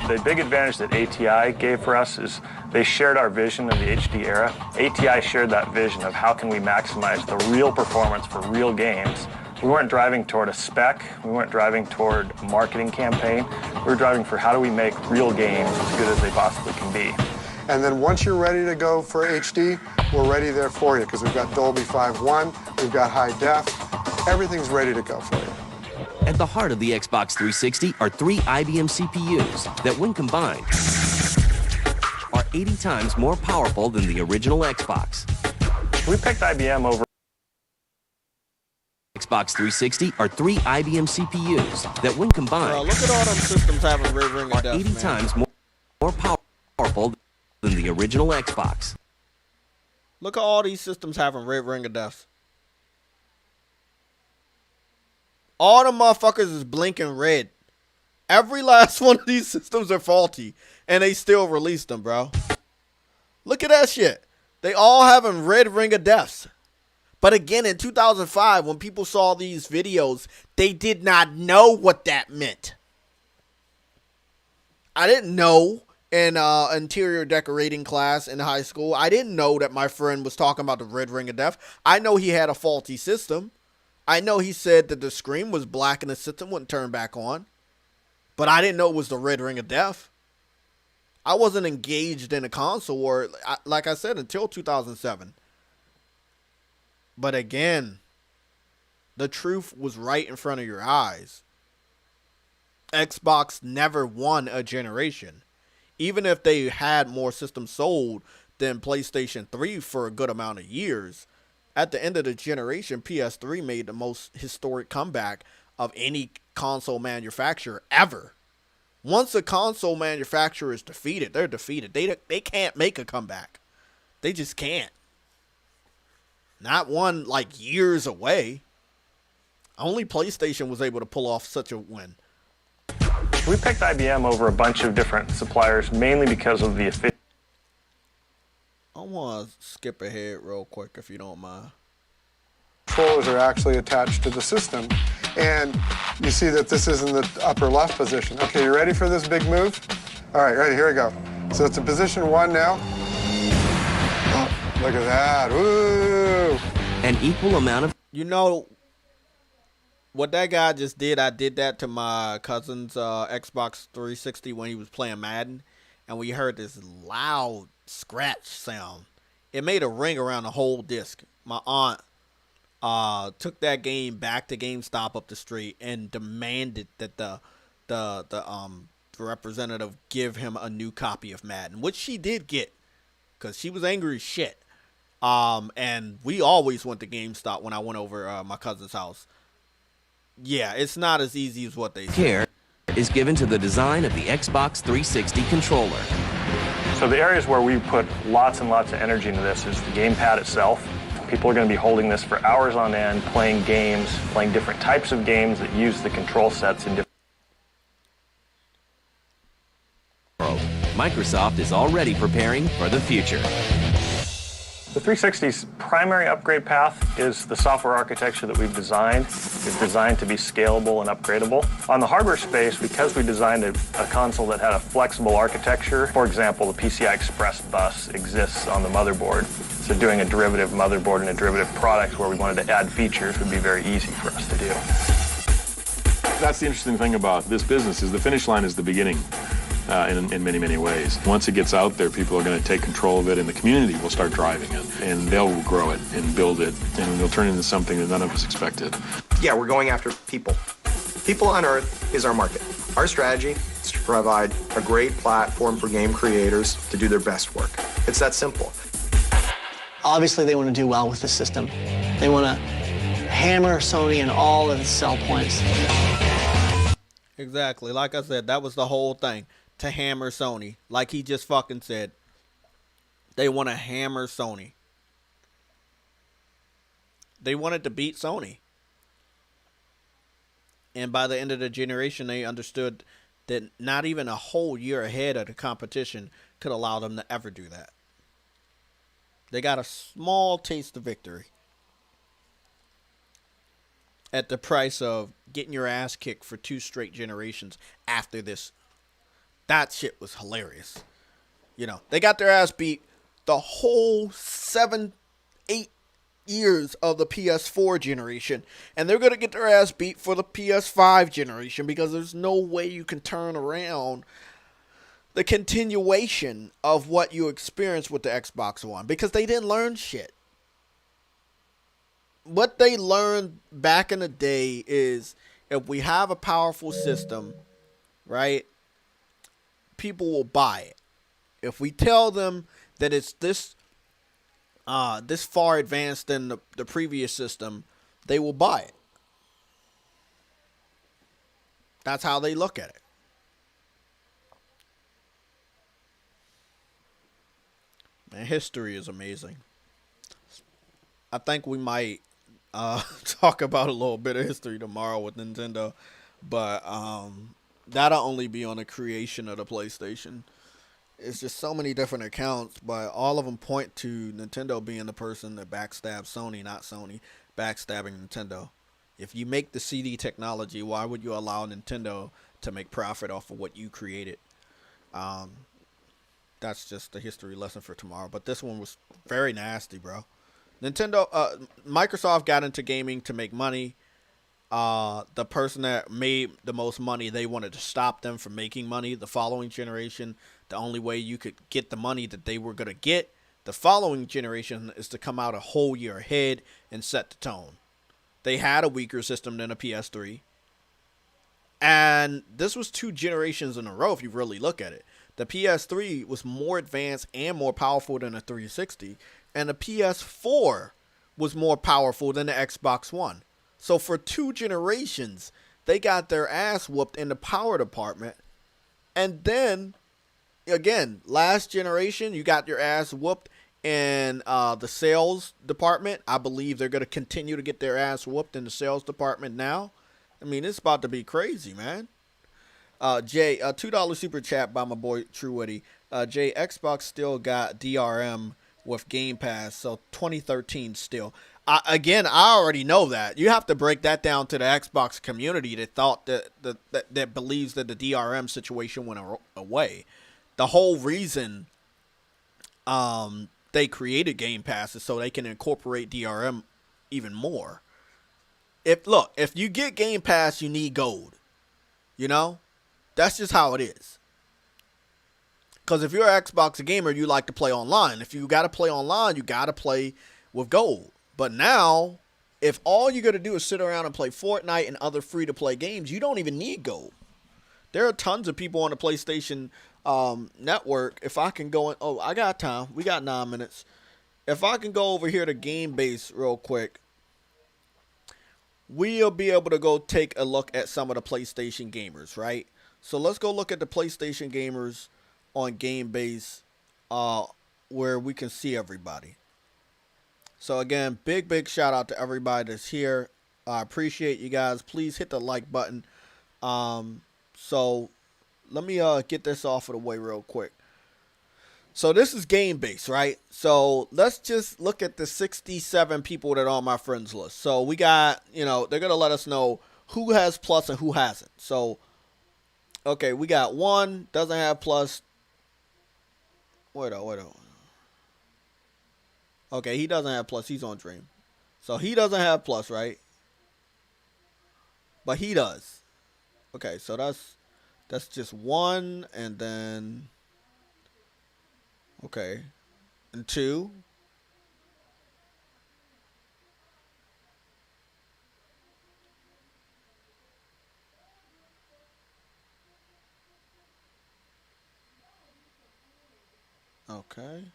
The big advantage that ATI gave for us is they shared our vision of the HD era. ATI shared that vision of how can we maximize the real performance for real games. We weren't driving toward a spec, we weren't driving toward a marketing campaign, we were driving for how do we make real games as good as they possibly can be. And then once you're ready to go for HD, we're ready there for you, because we've got Dolby 5.1, we've got high def, everything's ready to go for you. At the heart of the Xbox 360 are 3 IBM CPUs that, when combined, are 80 times more powerful than the original Xbox. We picked IBM over Xbox 360 are 3 IBM CPUs that, when combined, look at all them systems having red ring of are death, 80 man. times more powerful than the original Xbox. Look at all these systems having red ring of death. All the motherfuckers is blinking red. Every last one of these systems are faulty, and they still released them, bro. Look at that shit. They all having red ring of deaths. But again, in 2005, when people saw these videos, they did not know what that meant. I didn't know in interior decorating class in high school. I didn't know that my friend was talking about the red ring of death. I know he had a faulty system. I know he said that the screen was black and the system wouldn't turn back on. But I didn't know it was the red ring of death. I wasn't engaged in a console war, like I said, until 2007. But again, the truth was right in front of your eyes. Xbox never won a generation. Even if they had more systems sold than PlayStation 3 for a good amount of years, at the end of the generation, PS3 made the most historic comeback of any console manufacturer ever. Once a console manufacturer is defeated, they're defeated. They can't make a comeback. They just can't. Not one like years away. Only PlayStation was able to pull off such a win. We picked IBM over a bunch of different suppliers, mainly because of the efficiency. I want to skip ahead real quick if you don't mind. Controllers are actually attached to the system, and you see that this is in the upper left position. Okay, you ready for this big move? All right, ready, here we go. So it's in position 1 now. Oh, look at that, woo! An equal amount of... You know, what that guy just did, I did that to my cousin's Xbox 360 when he was playing Madden, and we heard this loud scratch sound. It made a ring around the whole disc. My aunt took that game back to GameStop up the street and demanded that the representative give him a new copy of Madden, which she did get, because she was angry as shit. And we always went to GameStop when I went over my cousin's house. Yeah, it's not as easy as what they say. Care is given to the design of the Xbox 360 controller. So the areas where we put lots and lots of energy into this is the gamepad itself. People are going to be holding this for hours on end, playing games, playing different types of games that use the control sets in different. Microsoft is already preparing for the future. The 360's primary upgrade path is the software architecture that we've designed. It's designed to be scalable and upgradable. On the hardware space, because we designed a console that had a flexible architecture, for example, the PCI Express bus exists on the motherboard. So doing a derivative motherboard and a derivative product where we wanted to add features would be very easy for us to do. That's the interesting thing about this business is the finish line is the beginning. In many, many ways. Once it gets out there, people are going to take control of it, and the community will start driving it, and they'll grow it and build it, and they'll turn it into something that none of us expected. Yeah, we're going after people. People on Earth is our market. Our strategy is to provide a great platform for game creators to do their best work. It's that simple. Obviously, they want to do well with the system. They want to hammer Sony in all of its sell points. Exactly. Like I said, that was the whole thing. To hammer Sony. Like he just fucking said. They want to hammer Sony. They wanted to beat Sony. And by the end of the generation, they understood that not even a whole year ahead of the competition could allow them to ever do that. They got a small taste of victory at the price of getting your ass kicked for 2 straight generations after this. That shit was hilarious. You know, they got their ass beat the whole 7, 8 years of the PS4 generation. And they're going to get their ass beat for the PS5 generation because there's no way you can turn around the continuation of what you experienced with the Xbox One because they didn't learn shit. What they learned back in the day is if we have a powerful system, right, people will buy it. If we tell them that it's this far advanced than the previous system, they will buy it. That's how they look at it. Man, history is amazing. I think we might talk about a little bit of history tomorrow with Nintendo, but that'll only be on the creation of the PlayStation. It's just so many different accounts, but all of them point to Nintendo being the person that backstabs Sony, not Sony backstabbing Nintendo. If you make the CD technology, why would you allow Nintendo to make profit off of what you created? That's just a history lesson for tomorrow. But this one was very nasty, bro. Microsoft got into gaming to make money. The person that made the most money, they wanted to stop them from making money. The following generation, the only way you could get the money that they were going to get the following generation is to come out a whole year ahead and set the tone. They had a weaker system than a PS3. And this was 2 generations in a row if you really look at it. The PS3 was more advanced and more powerful than the 360. And the PS4 was more powerful than the Xbox One. So for 2 generations, they got their ass whooped in the power department. And then, again, last generation, you got your ass whooped in the sales department. I believe they're going to continue to get their ass whooped in the sales department now. I mean, it's about to be crazy, man. Jay, $2 super chat by my boy True Witty. Jay, Xbox still got DRM with Game Pass, so 2013 still. Again, I already know that. You have to break that down to the Xbox community that thought that believes that the DRM situation went away. The whole reason they created Game Pass is so they can incorporate DRM even more. if you get Game Pass, you need gold. You know? That's just how it is. Because if you're an Xbox gamer, you like to play online. If you got to play online, you got to play with gold. But now, if all you're going to do is sit around and play Fortnite and other free-to-play games, you don't even need gold. There are tons of people on the PlayStation network. If I can go in... Oh, I got time. We got 9 minutes. If I can go over here to Game Base real quick, we'll be able to go take a look at some of the PlayStation gamers, right? So let's go look at the PlayStation gamers on Game Base, where we can see everybody. So again, big shout out to everybody that's here. I appreciate you guys. Please hit the like button. So let me get this off of the way real quick. So this is Game Base, right? So let's just look at the 67 people that are on my friends list. So we got, they're going to let us know who has plus and who hasn't. So, okay, we got one, doesn't have plus. Wait on. Okay, he doesn't have plus. He's on Dream. So he doesn't have plus, right? But he does. Okay, so that's just one, and then... Okay. And two. Okay.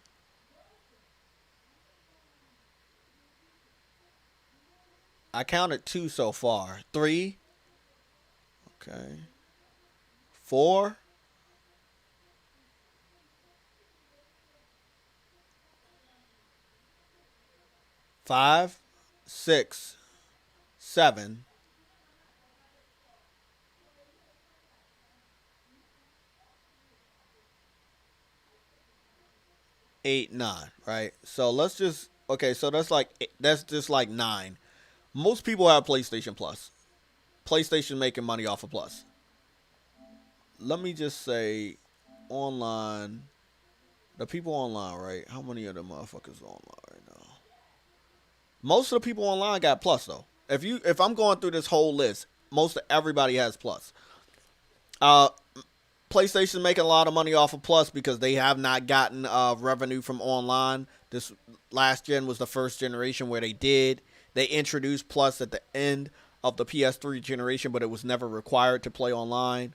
I counted 2 so far. 3. Okay. 4. 5, 6, 7, 8, 9, right? So let's just, okay, so that's just like 9. Most people have PlayStation Plus. PlayStation making money off of Plus. Let me just say, online, the people online, right? How many of them motherfuckers are online right now? Most of the people online got plus though. If I'm going through this whole list, most of everybody has plus. PlayStation's making a lot of money off of plus because they have not gotten revenue from online. This last gen was the first generation where they did. They introduced plus at the end of the PS3 generation, but it was never required to play online.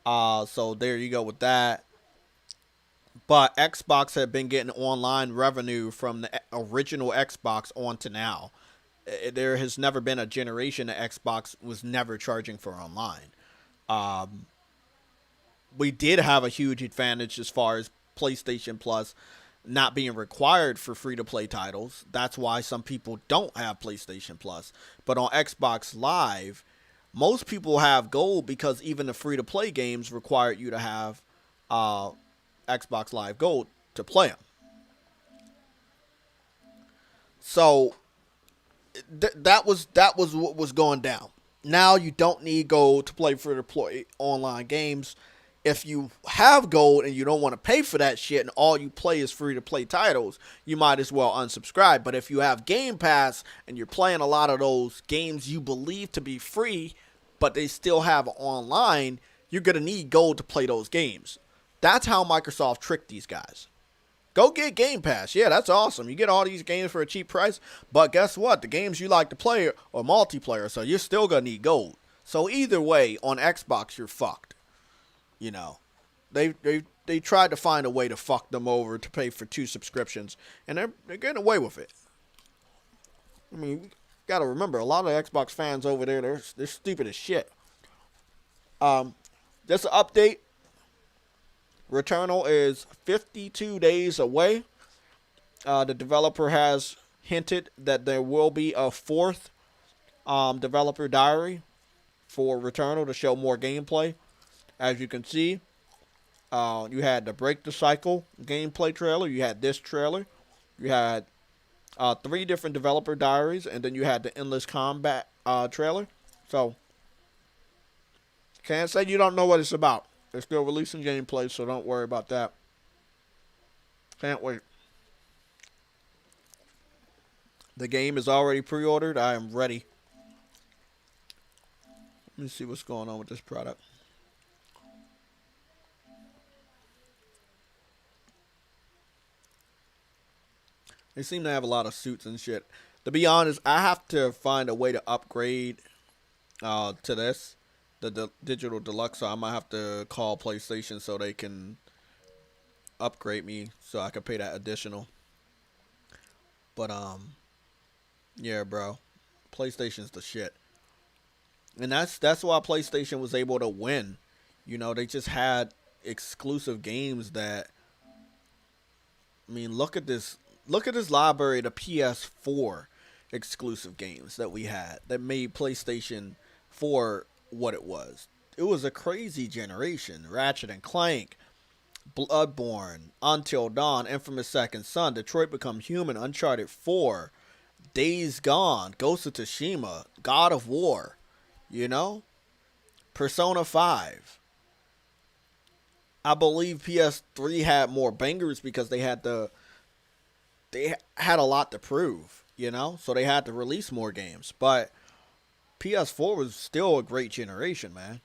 So there you go with that. But Xbox had been getting online revenue from the original Xbox on to now. There has never been a generation that Xbox was never charging for online. We did have a huge advantage as far as PlayStation Plus not being required for free-to-play titles. That's why some people don't have PlayStation Plus. But on Xbox Live, most people have gold because even the free-to-play games require you to have Xbox Live Gold to play them. So that was what was going down. Now you don't need gold to play free-to-play online games. If you have gold and you don't want to pay for that shit and all you play is free-to-play titles, you might as well unsubscribe. But if you have Game Pass and you're playing a lot of those games you believe to be free, but they still have online, you're going to need gold to play those games. That's how Microsoft tricked these guys. Go get Game Pass. Yeah, that's awesome. You get all these games for a cheap price, but guess what? The games you like to play are multiplayer, so you're still going to need gold. So either way, on Xbox, you're fucked. You know, they tried to find a way to fuck them over to pay for 2 subscriptions, and they're getting away with it. I mean, you got to remember, a lot of Xbox fans over there, they're stupid as shit. Just an update. Returnal is 52 days away. The developer has hinted that there will be a 4th developer diary for Returnal to show more gameplay. As you can see, you had the Break the Cycle gameplay trailer. You had this trailer. You had 3 different developer diaries, and then you had the Endless Combat trailer. So, can't say you don't know what it's about. They're still releasing gameplay, so don't worry about that. Can't wait. The game is already pre-ordered. I am ready. Let me see what's going on with this product. They seem to have a lot of suits and shit. To be honest, I have to find a way to upgrade to this, the digital deluxe. So I might have to call PlayStation so they can upgrade me so I can pay that additional. But yeah, bro, PlayStation's the shit, and that's why PlayStation was able to win. You know, they just had exclusive games that. I mean, look at this. Look at this library, the PS4 exclusive games that we had that made PlayStation 4 what it was. It was a crazy generation. Ratchet and Clank, Bloodborne, Until Dawn, Infamous Second Son, Detroit Become Human, Uncharted 4, Days Gone, Ghost of Tsushima, God of War, you know? Persona 5. I believe PS3 had more bangers because they had a lot to prove, you know? So they had to release more games. But PS4 was still a great generation, man.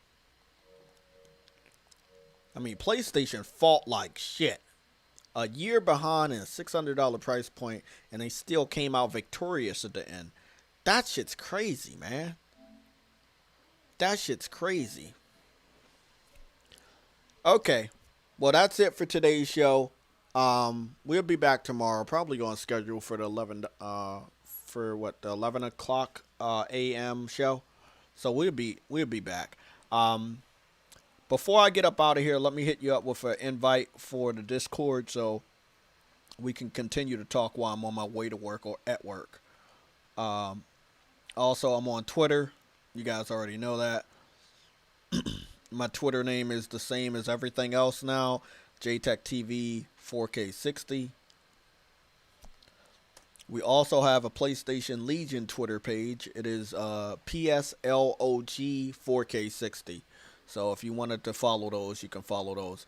I mean, PlayStation fought like shit. A year behind and a $600 price point, and they still came out victorious at the end. That shit's crazy, man. That shit's crazy. Okay. Well, that's it for today's show. We'll be back tomorrow. Probably on schedule for the 11 o'clock a.m. show. So we'll be back. Before I get up out of here, let me hit you up with an invite for the Discord so we can continue to talk while I'm on my way to work or at work. Also, I'm on Twitter. You guys already know that. My Twitter name is the same as everything else now. JaytechTV 4K60. We also have a PlayStation Legion Twitter page. It is PSLOG 4K60. So if you wanted to follow those, you can follow those.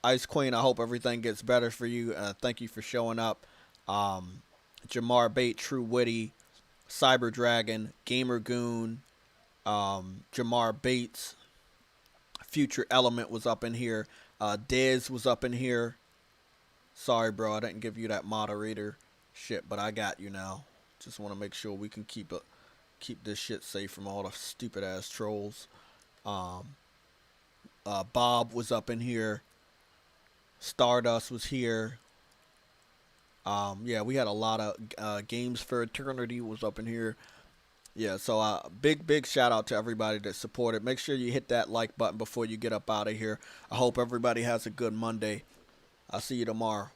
Ice Queen, I hope everything gets better for you. Thank you for showing up. Jamar Bate, True Witty, Cyber Dragon, Gamer Goon, Jamar Bates, Future Element was up in here. Dez was up in here. Sorry, bro, I didn't give you that moderator shit, but I got you now. Just want to make sure we can keep this shit safe from all the stupid ass trolls. Bob was up in here. Stardust was here. Yeah, we had a lot of Games for Eternity was up in here. Yeah, so big shout out to everybody that supported. Make sure you hit that like button before you get up out of here. I hope everybody has a good Monday. I'll see you tomorrow.